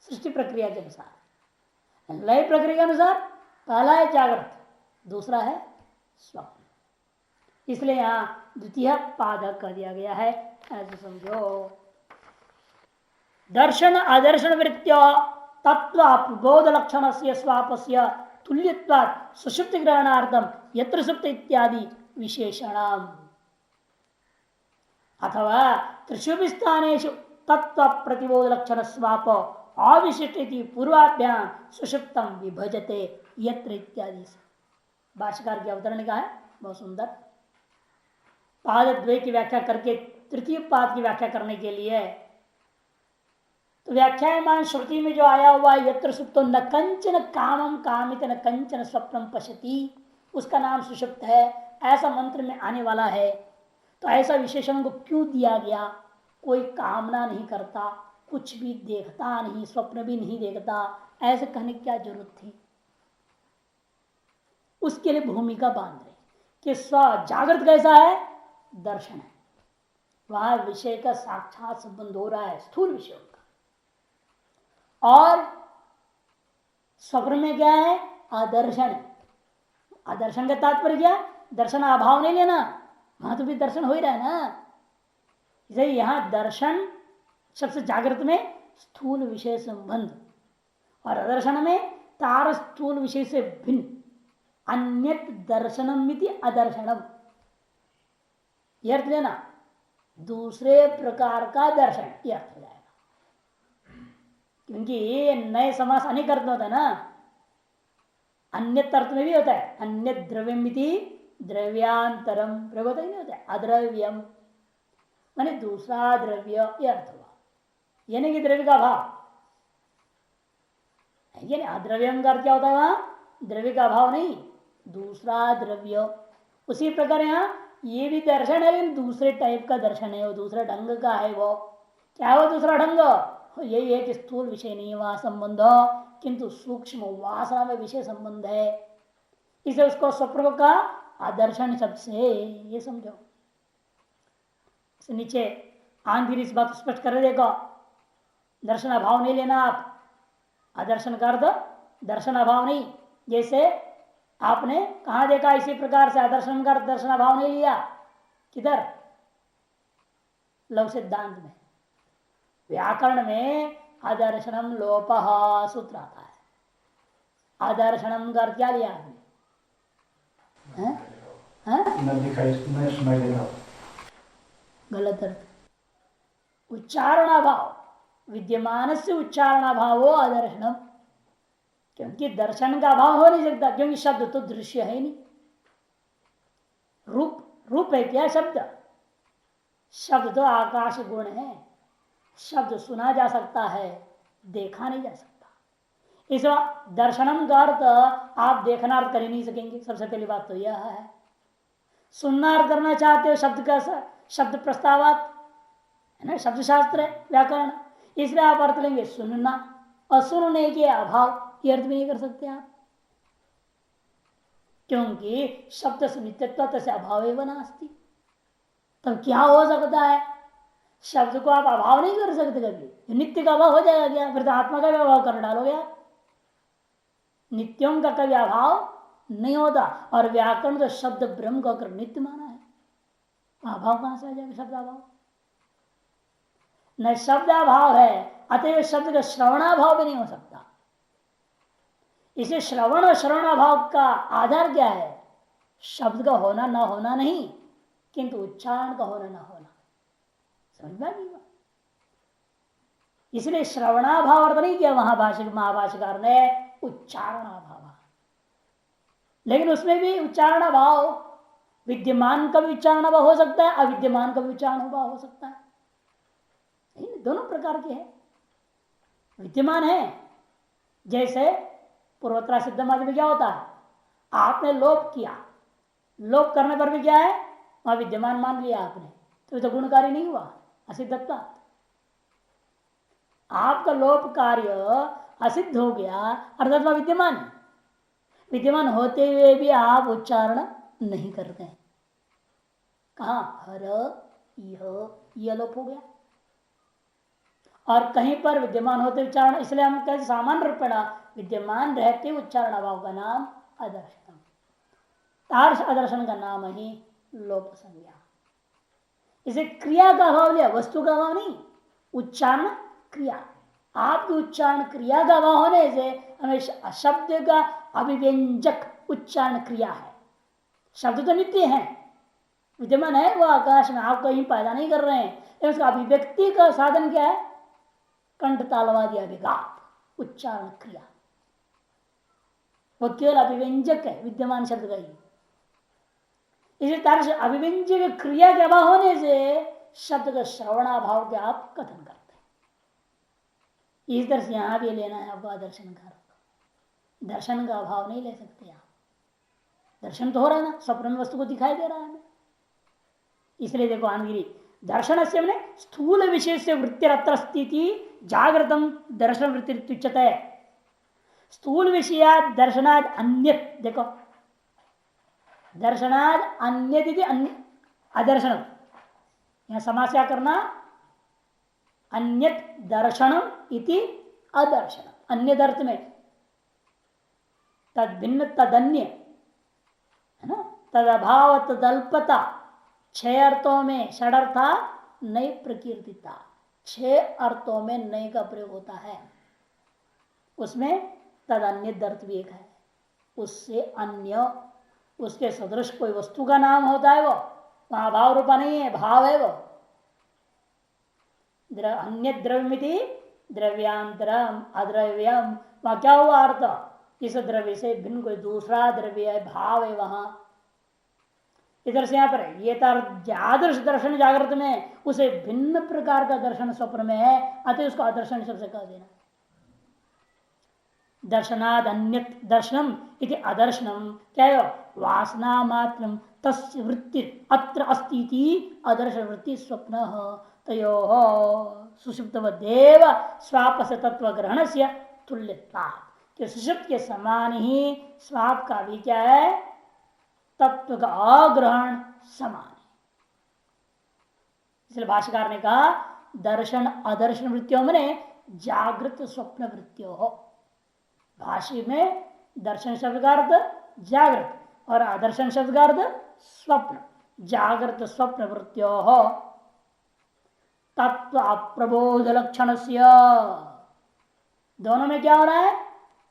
सृष्टि प्रक्रिया के अनुसार। लय प्रक्रिया के अनुसार पहला है जागृत, दूसरा है स्वप्न, इसलिए यहां द्वितीय पादक कर दिया गया है, ऐसे समझो। दर्शन आदर्शन वृत्त्य तत्व प्रबोध लक्षण से स्वापस्य तुल्यत्वात् सुषुप्ति ग्रहणार्थम यत्र सुप्त इत्यादि विशेषणम। अथवा त्रिषु स्थानेषु तत्व प्रतिबोध लक्षण स्वाप अविशिष्ट पूर्वाभ्याम सुषुप्तम विभजते यत्र इत्यादि। भाष्यकार की अवतरण का है बहुत सुंदर। पाद द्वय की व्याख्या करके तृतीय पाद की व्याख्या करने के लिए तो व्याख्यायमान श्रुति में जो आया हुआ यत्र सुप्तो न कंचन कामम कामित न कंचन स्वप्नम पश्यति, उसका नाम सुषुप्त है, ऐसा मंत्र में आने वाला है। तो ऐसा विशेषण को क्यों दिया गया? कोई कामना नहीं करता, कुछ भी देखता नहीं, स्वप्न भी नहीं देखता, ऐसे कहने की क्या जरूरत थी? उसके लिए भूमिका बांध रहे कि स्व जागृत कैसा है? दर्शन है, वहां विषय का साक्षात संबंध हो रहा है स्थूल विषयों का। और स्वप्न में क्या है? आदर्शन। आदर्शन का तात्पर्य क्या? दर्शन अभाव नहीं लेना, वहां तो भी दर्शन हो ही रहा है ना। इसे यहां दर्शन सबसे जागृत में स्थूल विषय संबंध, और अदर्शन में तार स्थूल विषय से भिन्न अन्यत दर्शनम मिति अदर्शनम, यह अर्थ लेना, दूसरे प्रकार का दर्शन, यह अर्थ हो जाएगा। क्योंकि ये नए समास अनेक अर्थ होता है ना, अन्य अर्थ में भी होता है, अन्य द्रव्यम द्रव्यांतरम प्रगत नहीं होता है, अद्रव्यम माने दूसरा द्रव्य, यह अर्थ हुआ। यानी कि द्रव्य का भाव, अद्रव्यम का अर्थ क्या होता है? वहां द्रव्य का भाव नहीं, दूसरा द्रव्य। उसी प्रकार यहाँ ये भी दर्शन है, लेकिन दूसरे टाइप का दर्शन है, वो दूसरे ढंग का है। वो क्या है? वो दूसरा ढंग यही है कि स्थूल विषय नहीं वहां संबंध, किंतु सूक्ष्म वासना में विषय संबंध है। इसे उसको स्वप्न का आदर्शन शब्द से ये समझो। नीचे आंधी इस बात स्पष्ट कर देखो, दर्शन अभाव नहीं लेना आप। आदर्शन का अर्थ दर्शन अभाव नहीं, जैसे आपने कहा देखा इसी प्रकार से आदर्शन का अर्थ दर्शन अभाव नहीं लिया। किधर? लघु सिद्धांत में, व्याकरण में आदर्शनम लोपः सूत्र आता है। आदर्शनम का अर्थ क्या लिया आपने? गलत अर्थ, उच्चारणाभाव, विद्यमान से उच्चारणाभाव आदर्शनम। क्योंकि दर्शन का अभाव हो नहीं सकता, क्योंकि शब्द तो दृश्य है नहीं। रूप है क्या शब्द? शब्द तो आकाश गुण है, शब्द सुना जा सकता है, देखा नहीं जा सकता। इस दर्शनम का अर्थ आप देखना अर्थ कर ही नहीं सकेंगे। सबसे पहली बात तो यह है। सुनना अर्थ करना चाहते हो शब्द का, शब्द प्रस्तावात है ना, शब्द शास्त्र है, व्याकरण, इसलिए आप अर्थ लेंगे सुनना, और सुनने के अभाव ये अर्थ भी नहीं कर सकते आप, क्योंकि शब्द से नित्यत्व से अभाव एवं नास्ति। तब क्या हो सकता है? शब्द को आप अभाव नहीं कर सकते कभी, नित्य का अभाव हो जाएगा क्या? फिर तो आत्मा का भी अभाव कर डालोगे आप। नित्यों का कभी अभाव नहीं होता, और व्याकरण तो शब्द ब्रह्म को अगर नित्य माना है, अभाव कहां से आ जाएगा? शब्द अभाव न, शब्दाभाव है, अतएव शब्द का श्रवणाभाव भी नहीं हो सकता। इसे श्रवण और श्रवणाभाव का आधार क्या है? शब्द का होना ना होना नहीं, किंतु उच्चारण का होना ना होना। समझ में नहीं? इसलिए श्रवणाभाव अर्थ नहीं किया वहां महाभाष्यकार ने, उच्चारणाभाव। लेकिन उसमें भी उच्चारणाभाव, विद्यमान का भी उच्चारणाभाव हो सकता है, अविद्यमान का भी उच्चारणाभाव हो सकता है। दोनों प्रकार के हैं। विद्यमान है, जैसे पूर्वोत्तरा सिद्ध माध्यम में क्या होता है? आपने लोप किया, लोप करने पर भी क्या है? वहां विद्यमान मान लिया आपने, तो गुणकारी नहीं हुआ, असिद्धत्व। आपका लोप कार्य असिद्ध हो गया, अर्थात वह विद्यमान है। विद्यमान होते हुए भी आप उच्चारण नहीं करते हैं। कहा? हर यह लोप हो गया। और कहीं पर विद्यमान होते उच्चारण, इसलिए हम कहते सामान्य रूपेण विद्यमान रहते उच्चारण अभाव का नाम अदर्शन, तार्श अदर्शन का नाम ही लोप संज्ञा। इसे क्रिया का अभाव लिया, वस्तु का अभाव नहीं, उच्चारण क्रिया। आपकी उच्चारण क्रिया का अभाव होने से हमें शब्द का अभिव्यंजक उच्चारण क्रिया है। शब्द तो नित्य है, विद्यमान है, वो आकाश में, आप कहीं पैदा नहीं कर रहे हैं। उसका अभिव्यक्ति का साधन क्या है? कंठ तालवादी अभिघात, उच्चारण क्रिया, वो केवल अभिव्यंजक है विद्यमान शब्द का ही। इसी तरह से अभिव्यंजक क्रिया के अभाव होने से शब्द का श्रवणाभाव के आप कथन करते हैं। इस तरह से यहां भी लेना है आपको दर्शन का। दर्शन का अभाव नहीं ले सकते आप। दर्शन तो हो रहा है ना, स्वप्न में वस्तु को दिखाई दे रहा है हमें। इसलिए देखो आनगिरी दर्शन से मैंने स्थूल विषय से वृत्तिरत्र स्थिति जागृतम दर्शन वृत्ति है। स्थूल विषय दर्शनाद अन्य, देखो दर्शनाद अन्य अदर्शन, यहां समास क्या करना, अन्य दर्शनम इति अदर्शन, अन्य अर्थ में तद भिन्न तदन्य है ना, तद अभाव तदल्पता, छह अर्थों में षडर्था नई प्रकीर्तिता, छह अर्थों में नई का प्रयोग होता है। उसमें तद अन्य अर्थ भी एक है, उससे अन्य, उसके सदृश कोई वस्तु का नाम होता है, वो वहां भाव रूपा नहीं है, भाव है वो। अन्य द्रव्यमिति द्रव्यांतरम अद्रव्यम, वहां क्या हुआ अर्थ, इस द्रव्य से भिन्न कोई दूसरा द्रव्य है, भाव है वहां। इधर से यहां पर ये आदर्श दर्शन जागृत में उसे भिन्न प्रकार का दर्शन स्वप्न में है, अतः उसको अदर्शन शब्द से कह देना। दर्शनाद अन्य दर्शनम इति अदर्शनम, क्या है, वासना मात्रम तस्य वृत्ति अत्र अस्ति अदर्श वृत्ति स्वप्न तयो सुषुप्त देव स्वाप से तत्व ग्रहण से तुल्यता, कि सुषुप्त के समान ही स्वाप का भी क्या है, तत्व का अग्रहण समान है। इसलिए भाष्यकार ने कहा दर्शन अदर्शन वृत्तियों में जागृत स्वप्न वृत्तियों हो। भाष्य में दर्शन शब्द का अर्थ जागृत और अदर्शन शब्द का अर्थ स्वप्न, जागृत स्वप्न वृत्तियों हो। तत्व अप्रबोध लक्षण से, दोनों में क्या हो रहा है,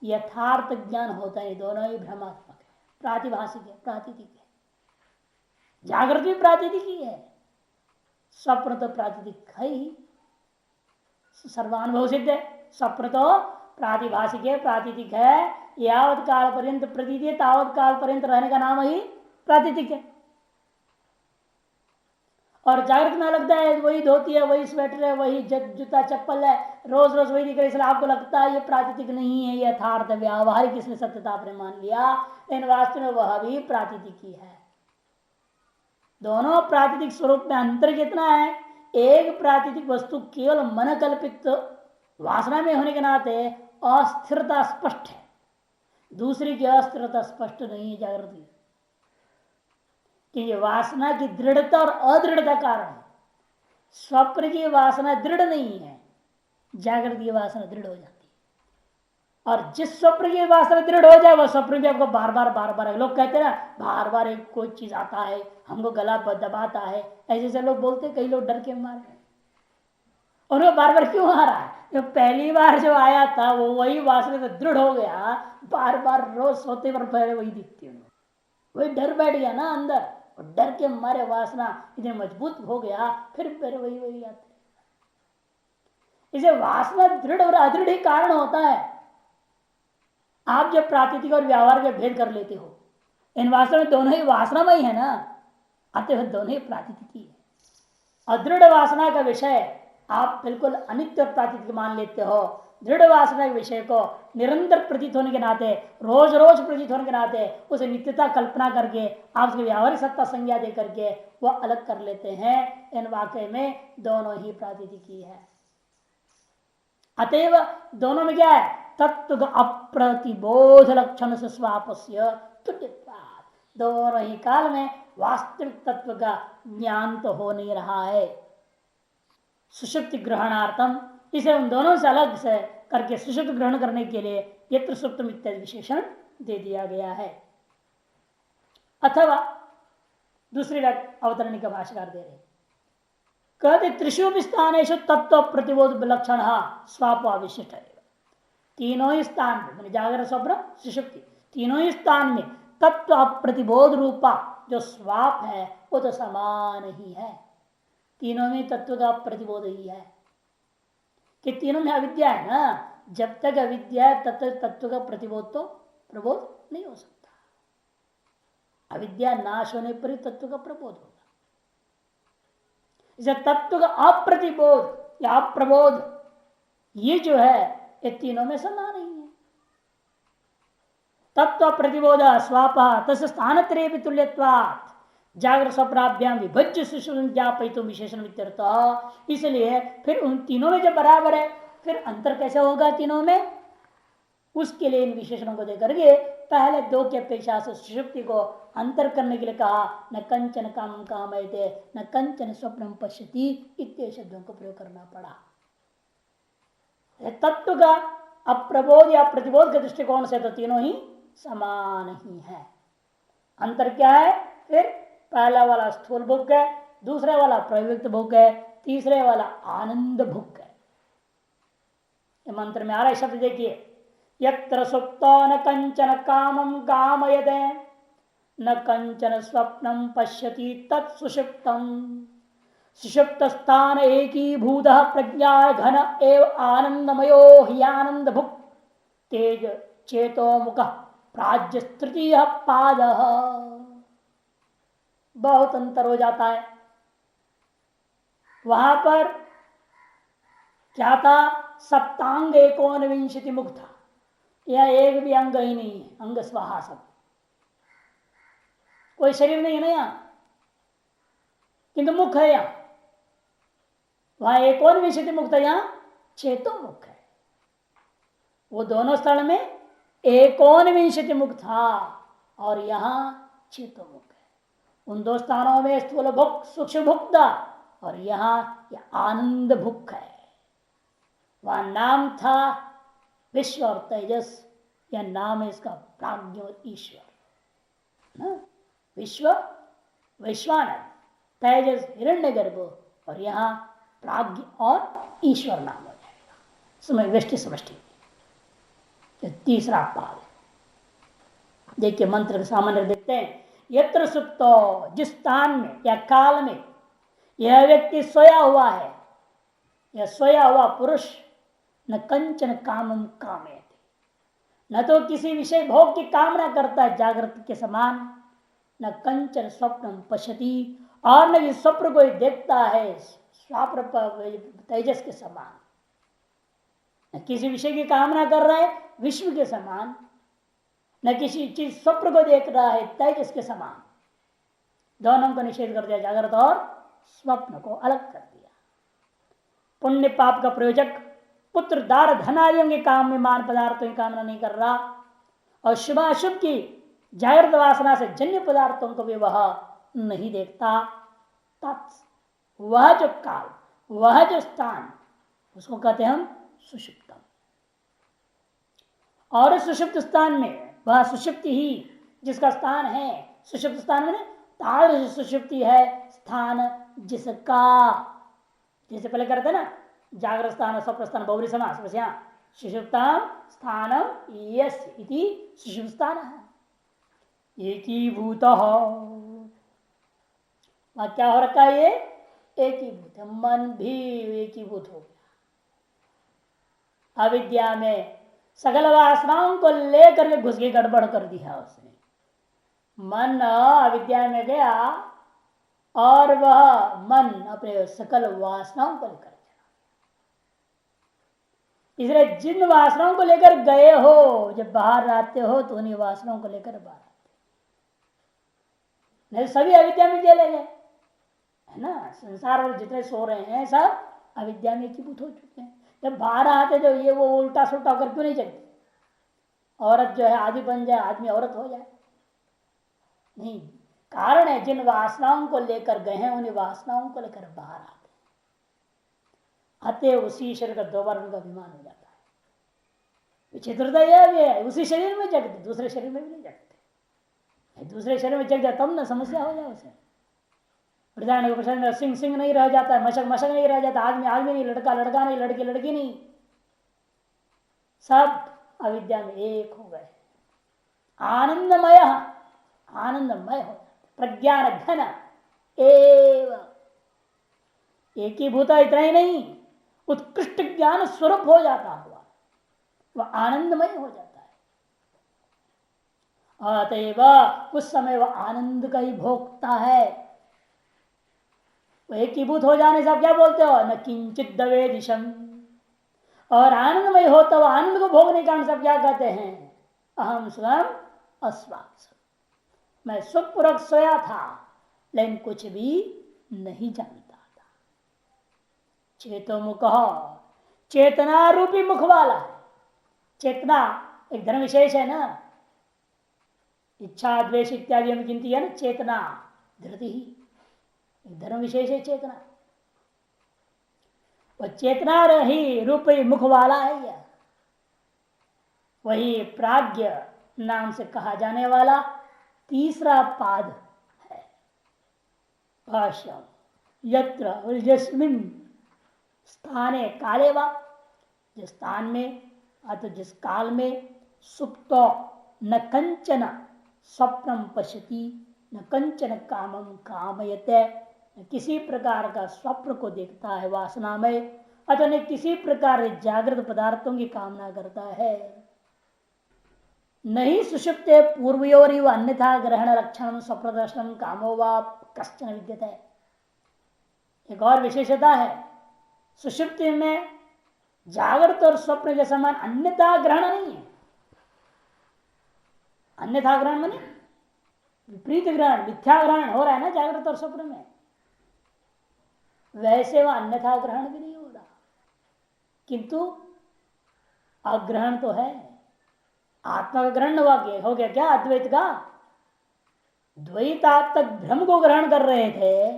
यथार्थ ज्ञान होता है, दोनों ही भ्रमात्मक है, प्रातिभाषिक है, प्रातीतिक है। जागृत भी प्रातीतिक ही है, स्वप्न तो प्रातीतिक है ही, सर्वानुभव सिद्ध है। स्वप्न तो प्रातिभाषिक है, प्रातीतिक है, यावत काल पर्यंत प्रतीत है तावत काल पर्यंत रहने का नाम ही प्रातीतिक है। और जागृत में लगता है वही धोती है, वही स्वेटर है, वही जूता चप्पल है, रोज रोज वही दिख रहा है, इसलिए आपको लगता है ये प्रातीतिक नहीं है, यथार्थ व्यावहारिक इसमें सत्यता आपने मान लिया, लेकिन वास्तव में वह भी प्रातीतिक ही है। दोनों प्रातीतिक स्वरूप में अंतर कितना है, एक प्रातीतिक वस्तु केवल मन कल्पित वासना में होने के नाते अस्थिरता स्पष्ट है, दूसरी की अस्थिरता स्पष्ट नहीं है जागृति कि ये वासना की दृढ़ता और अदृढ़ता कारण है। स्वप्न की वासना दृढ़ नहीं है, जागृत की वासना दृढ़ हो जाती है। और जिस स्वप्न की वासना दृढ़ हो जाए वह स्वप्न भी आपको बार बार लोग कहते हैं ना, बार बार एक कोई चीज आता है हमको गला दबाता है, ऐसे ऐसे लोग बोलते, कई लोग डर के मारे। और वो बार बार क्यों आ रहा है, जो पहली बार जो आया था वो वही वासना से दृढ़ हो गया, बार बार रोज सोते पर पहले वही दिखती है, वही डर बैठ गया ना अंदर, और डर के मारे वासना इतने मजबूत हो गया, फिर वही वही आते। इसे वासना दृढ़ और अदृढ़ ही कारण होता है। आप जब प्राकृतिक और व्यवहार के भेद कर लेते हो, इन वासना में दोनों ही वासनामय है ना, आते हुए दोनों ही प्राकृतिक है। अदृढ़ वासना का विषय आप बिल्कुल अनित्य प्राकृतिक मान लेते हो, दृढ़ वासना के विषय को निरंतर प्रतीत होने के नाते, रोज रोज प्रतीत होने के नाते उसे नित्यता कल्पना करके आप उसकी व्यावहारिक सत्ता संज्ञा दे करके वह अलग कर लेते हैं। इन वाक्य में दोनों ही प्रातिथिकी है। अतएव दोनों में क्या है, तत्व अप्रतिबोध लक्षण से स्वापस्य तुल्यत्वात्, दोनों ही काल में वास्तविक तत्व का ज्ञान तो हो नहीं रहा है। सुषुप्ति ग्रहणार्थम, इसे उन दोनों से अलग से करके सुषुप्त ग्रहण करने के लिए यत्र सुप्तम इत्यादि विशेषण दे दिया गया है। अथवा दूसरी अवतरणी का भाष्यकार दे रहे, कहते त्रिषु स्थानेषु तत्व प्रतिबोध विलक्षण स्वापविशिष्ट है। तीनों ही स्थान में, जागरण स्वप्न सुषुप्ति, तीनों ही स्थान में तत्व प्रतिबोध रूपा जो स्वाप है वो तो समान ही है। तीनों में तत्व का प्रतिबोध ही है कि तीनों में अविद्या है ना, जब तक अविद्या है तब तक तत्व का प्रतिबोध तो प्रबोध नहीं हो सकता। अविद्या नाश होने पर ही तत्व का प्रबोध होगा। इसे तत्व का अप्रतिबोध या अप्रबोध ये जो है ये तीनों में समान नहीं है। तत्व प्रतिबोध स्वाप तस् स्थान त्रय तुल्यवाद जागृत स्वप्नाभ्याम विभज्य ज्ञापित विशेषण, इसलिए फिर उन तीनों में जब बराबर है फिर अंतर कैसे होगा तीनों में, उसके लिए इन विशेषणों को देकर के पहले दो की अपेक्षा से सुषुप्ति को अंतर करने के लिए कहा, न कंचन काम कामयते न कंचन स्वप्न पश्यति इत्यादि शब्दों को प्रयोग करना पड़ा। तत्व का अप्रबोध या प्रतिबोध के दृष्टिकोण से तो तीनों ही समान ही है। अंतर क्या है, फिर पहला वाला स्थूल भुक है, दूसरे वाला प्रयुक्त भुक है, तीसरे वाला आनंद भुक है। ये मंत्र में आ रहा है शब्द देखिए, यत्र सुप्तो न कंचन कामं कामयते न कंचन स्वप्नम पश्यति तत्सुषुप्तम् सुषुप्त स्थान एकीभूत प्रज्ञा घन एव आनंदमयो ह्यानंद भुक् तेज चेतो मुख प्राज्य तृतीय पाद। बहुत अंतर हो जाता है। वहां पर क्या था, सप्तांग एकोनविंशति मुख था, यह एक भी अंग ही नहीं है, अंग स्वाहा सब, कोई शरीर नहीं है ना यहां, किंतु मुख है यहां। वहां एकोनविंशति मुक्त, यहां चेतो मुख है। वो दोनों स्थल में एकोनविंशति मुख था और यहां चेतो मुख है। उन दो स्थानों में स्थूल भुक सूक्ष्म भुक्त और यहां आनंद भुक है। वह नाम था विश्व और तेजस, यह नाम है इसका प्राज्ञ और ईश्वर। विश्व वैश्वानर, तेजस हिरण्यगर्भ और यहां प्राज्ञ और ईश्वर नाम हो जाएगा। समय वृष्टि समष्टि तीसरा पाद। देखिए मंत्र के सामान्य देखते हैं, यत्र सुप्तो, जिस स्थान में या काल में यह व्यक्ति सोया हुआ है, यह सोया हुआ पुरुष न कंचन कामम कामे, न तो किसी विषय भोग की कामना करता है जागृत के समान, न कंचन स्वप्न पश्यति और न इस स्वप्न को देखता है तेजस के समान, न किसी विषय की कामना कर रहा है विश्व के समान, न किसी चीज स्वप्न को देख रहा है तेजस के समान। दोनों को निषेध कर दिया, जागृत और स्वप्न को अलग कर दिया। पुण्य पाप का प्रयोजक पुत्र दार धन आदियों के काम में मान पदार्थों की कामना नहीं कर रहा और शुभाशुभ की जागृत वासना से जन्य पदार्थों को भी वह नहीं देखता। वह जो काल, वह जो स्थान, उसको कहते हैं हम सुषुप्तम। और सुषुप्त स्थान में वह सुषुप्ति ही जिसका स्थान है, सुषुप्त स्थान में तार सुषुप्ति है स्थान जिसका, जैसे पहले करते ना जागृत स्थान स्वप्न स्थान बहुरी समास, बस यहाँ सुषुप्ताम स्थानम यस इति सुषुप्त स्थान है। एकीभूत क्या हो रखा है, ये एकीभूत, मन भी एकीभूत हो गया। अविद्या में सकल वासनाओं को लेकर के घुस के गड़बड़ कर दिया उसने। मन अविद्या में गया और वह मन अपने सकल वासनाओं को लेकर, इसलिए जिन वासनाओं को लेकर गए हो, जब बाहर आते हो तो उन्हीं वासनाओं को लेकर बाहर आते, नहीं सभी अविद्या में चले गए, है ना। संसार में जितने सो रहे हैं सब अविद्या में एकीभूत हो चुके हैं। जब बाहर आते तो ये वो उल्टा सुल्टा होकर क्यों नहीं चलते, औरत जो है आदि बन जाए, आदमी औरत हो जाए, नहीं। कारण है जिन वासनाओं को लेकर गए हैं उन्हीं वासनाओं को लेकर बाहर आते उसी शरीर का दोबारा उनका अभिमान हो जाता है। विचित्रता यह भी है, उसी शरीर में जगते, दूसरे शरीर में भी नहीं जगते। दूसरे शरीर में जग जाए तब ना समस्या हो जाए उसे। में सिंह सिंह नहीं रह जाता है, मशक मशक नहीं रह जाता, आदमी आदमी नहीं, लड़का लड़का नहीं, लड़की लड़की नहीं, सब अविद्या में एक हो गए। आनंदमय आनंदमय हो, प्रज्ञान घन एवं एकीभूत, इतना ही नहीं उत्कृष्ट ज्ञान स्वरूप हो जाता हुआ वह आनंदमय हो जाता है। अतएव उस समय वह आनंद का ही भोगता है। वह एकीभूत हो जाने से आप क्या बोलते हो, न किंचित दवे दिशम, और आनंदमय होता हुआ आनंद को भोगने के कारण सब क्या कहते हैं, अहम स्वयं अस्वास, मैं सुखपूर्वक सोया था लेकिन कुछ भी नहीं जानता था। चेतो मुख, चेतना रूपी मुख वाला है। चेतना एक धर्म विशेष है ना, इच्छा द्वेष इत्यादि हम गिनती है ना, चेतना धृति ही एक धर्म विशेष है। चेतना वह चेतना रही रूप मुख वाला है यह, वही प्राज्ञ नाम से कहा जाने वाला तीसरा पाद है। भाष्य यत्र जिसमिन स्थाने काले वा, जिस स्थान में अथवा जिस काल में सुप्तो न कंचन स्वप्नम पश्यति न कंचन कामम कामयते, किसी प्रकार का स्वप्न को देखता है वासना में, अथवा न किसी प्रकार जागृत पदार्थों की कामना करता है। नहीं सुषुप्ते पूर्वयोरिव अन्यथा ग्रहण लक्षण स्वप्न दर्शन कामो वा कश्चन विद्यते। एक और विशेषता है, सुषुप्ति में जागृत और स्वप्न के समान अन्यथा ग्रहण नहीं है। अन्यथा ग्रहण माने विपरीत ग्रहण, मिथ्या ग्रहण हो रहा है ना जागृत और स्वप्न में, वैसे वह अन्यथा ग्रहण भी नहीं हो रहा, किंतु अग्रहण तो है। आत्मा का ग्रहण हो गया क्या अद्वैत का, द्वैतात्मक भ्रम को ग्रहण कर रहे थे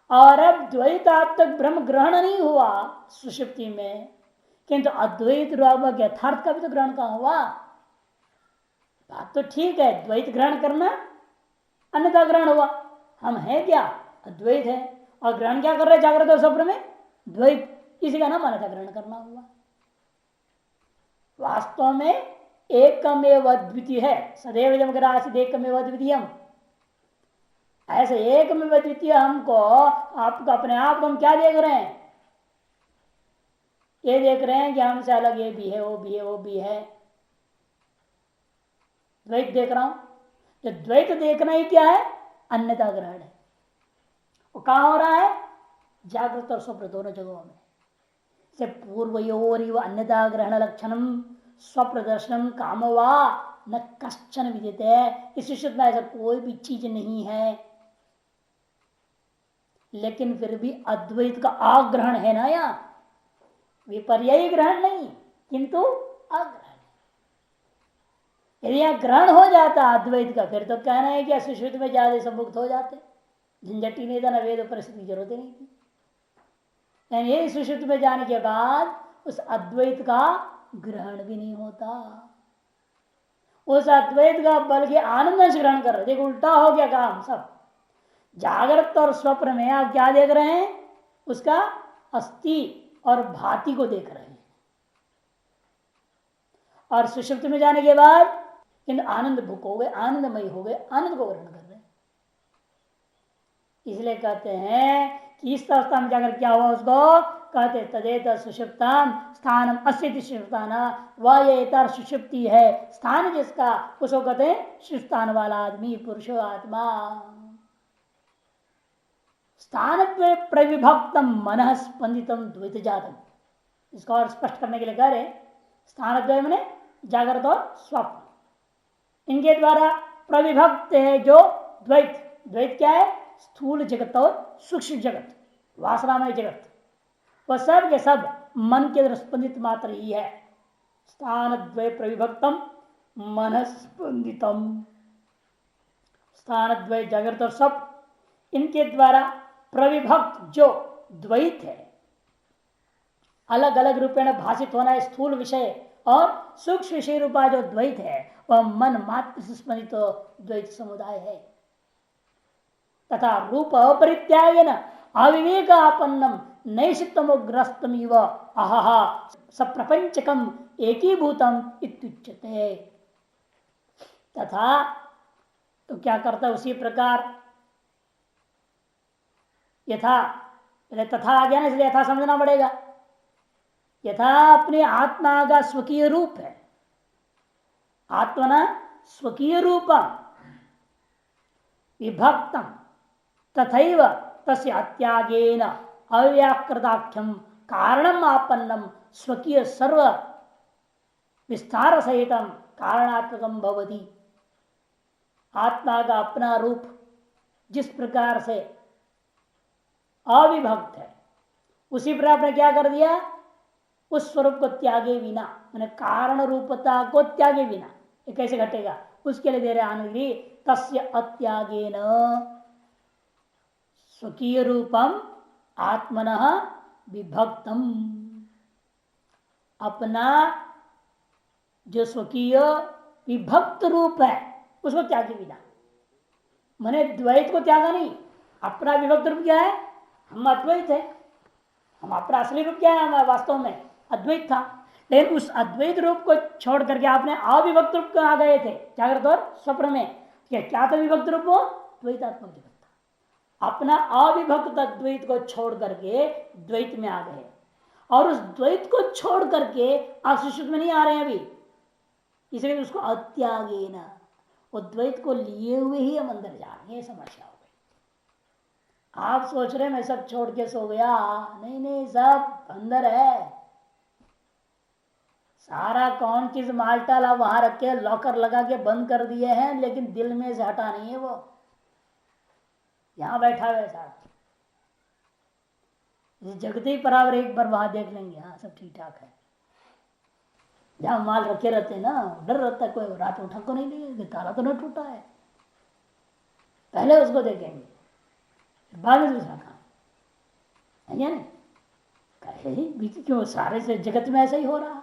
और अब द्वैतात्मक भ्रम ग्रहण नहीं हुआ सुषुप्ति में, किंतु अद्वैत यथार्थ का भी तो ग्रहण कहां हुआ। बात तो ठीक है, द्वैत ग्रहण करना अन्यथा ग्रहण हुआ, हम है क्या अद्वैत है, और ग्रहण क्या कर रहे जागृत और स्वप्न में द्वैत, इसी का नाम अन्यथा ग्रहण करना हुआ। वास्तव में एकमेव द्वितीय है, सदैव जमग्रासित एकमेव द्वितीयम, ऐसे एकमेव द्वितीय हमको आपको अपने आप को हम क्या देख रहे हैं, ये देख रहे हैं कि हमसे अलग ये भी है वो भी है वो भी है, द्वैत देख रहा हूं। जो द्वैत देखना ही क्या है, अन्यथा ग्रहण है। वो कहां हो रहा है, जागृत और स्वप्न दोनों जगहों में। से पूर्वयोरिव अन्यथा ग्रहण लक्षणम स्वप्न दर्शनम कामवा न कश्चन विदिते, इस विषय में ऐसा कोई भी चीज नहीं है, लेकिन फिर भी अद्वैत का आग्रहण है ना, या विपर्ययी ग्रहण नहीं किंतु अग्रहण। यदि यहां ग्रहण हो जाता अद्वैत का, फिर तो कहना है कि सुश्रुत में ज्यादा से मुक्त हो जाते, झंझटी नहीं था, न वेद परिस्थिति की जरूरत नहीं थी। यानी ये सुश्रुत में जाने के बाद उस अद्वैत का ग्रहण भी नहीं होता, उस अद्वैत का बल्कि आनंद से ग्रहण कर रहे। देखो उल्टा हो गया काम सब, जागृत और स्वप्न में आप क्या देख रहे हैं, उसका अस्थि और भांति को देख रहे हैं, और सुषुप्त में जाने के बाद इन आनंद भुक हो गए, आनंदमय हो गए, आनंद को ग्रहण कर रहे हैं। इसलिए कहते हैं कि इस अवस्था में जाकर क्या हुआ, उसको कहते तदेत सुषुप्ताम स्थानम अस्ति सुषुप्ताना, वह ये इतर सुषुप्ति है स्थान जिसका, उसको कहते हैं सुषुप्तान वाला आदमी, पुरुषो आत्मा। स्थान प्रविभक्तम मन स्पंदितम द्वैत जातम, इसको और स्पष्ट करने के लिए कह रहे स्थान मैंने जागृत और स्वप्न, इनके द्वारा प्रविभक्त है जो द्वैत। द्वैत क्या है, स्थूल जगत और सूक्ष्म जगत, वासनामय जगत, वह सब के सब मन के द्वारा स्पंदित मात्र ही है। स्थान द्वय प्रविभक्तम मन स्पंदितम, स्थान द्वय जागृत और सब, इनके द्वारा प्रविभक्त जो द्वैत है, अलग अलग रूपेण भाषित होना है स्थूल विषय और सूक्ष्म विषय रूपा जो द्वैत है, वह मन मात्र से स्मृत द्वैत समुदाय है। तथा रूप अपरित्यागेन अविवेक आपन्नम नैशितमोग्रस्तमिव अहहा सप्रपंचकम एकीभूतम इत्युच्यते। तथा तो क्या करता है, उसी प्रकार यथा, तथा आ गया ना, इसलिए यथा समझना पड़ेगा। यथा अपने आत्मा का स्वकीय रूप है, आत्मना स्वकीय रूपम विभक्तम तथैव तस्य अत्यागेन अव्याकृताख्यम कारणम आपन्नम स्वकीय सर्व विस्तार सहितम कारणात्मकम भवति। आत्मा का अपना रूप जिस प्रकार से अविभक्त है उसी प्रकार आपने क्या कर दिया, उस स्वरूप को त्यागे बिना, मैंने कारण रूपता को त्यागे बिना ये कैसे घटेगा, उसके लिए दे रहे आनंदी तस्य अत्यागेन स्वकीय रूपम आत्मनः विभक्तम, अपना जो स्वकीय विभक्त रूप है उसको त्यागे बिना, मैंने द्वैत को त्यागा नहीं। अपना विभक्त रूप क्या है, हम अद्वैत है, हम अपना असली रूप क्या है, हम वास्तव में अद्वैत था, लेकिन उस अद्वैत रूप को छोड़ करके आपने अविभक्त रूप को आ गए थे जागृत और स्वप्न में। क्या था विभक्त रूप, वो द्वैतात्मक जगत था। अपना अविभक्त अद्वैत को छोड़ करके द्वैत में आ गए, और उस द्वैत को छोड़ करके आप सुषुप्त में नहीं आ रहे हैं अभी, इसलिए उसको अत्यागे न, वो द्वैत को लिए हुए ही हम अंदर जा रहे हैं, समस्या हो गई। आप सोच रहे मैं सब छोड़ के सो गया, नहीं नहीं, सब अंदर है। सारा कौन चीज मालटाला वहां रख के लॉकर लगा के बंद कर दिए हैं, लेकिन दिल में से हटा नहीं है, वो यहां बैठा हुआ है सारा। जगती परावर एक बार वहां देख लेंगे, हाँ सब ठीक ठाक है। जहां माल रखे रहते हैं ना, डर रहता है कोई रात उठा को नहीं देंगे, ताला तो नहीं टूटा है, पहले उसको देखेंगे बाद में दूसरा काम है ना। कहे क्यों सारे से जगत में ऐसा ही हो रहा।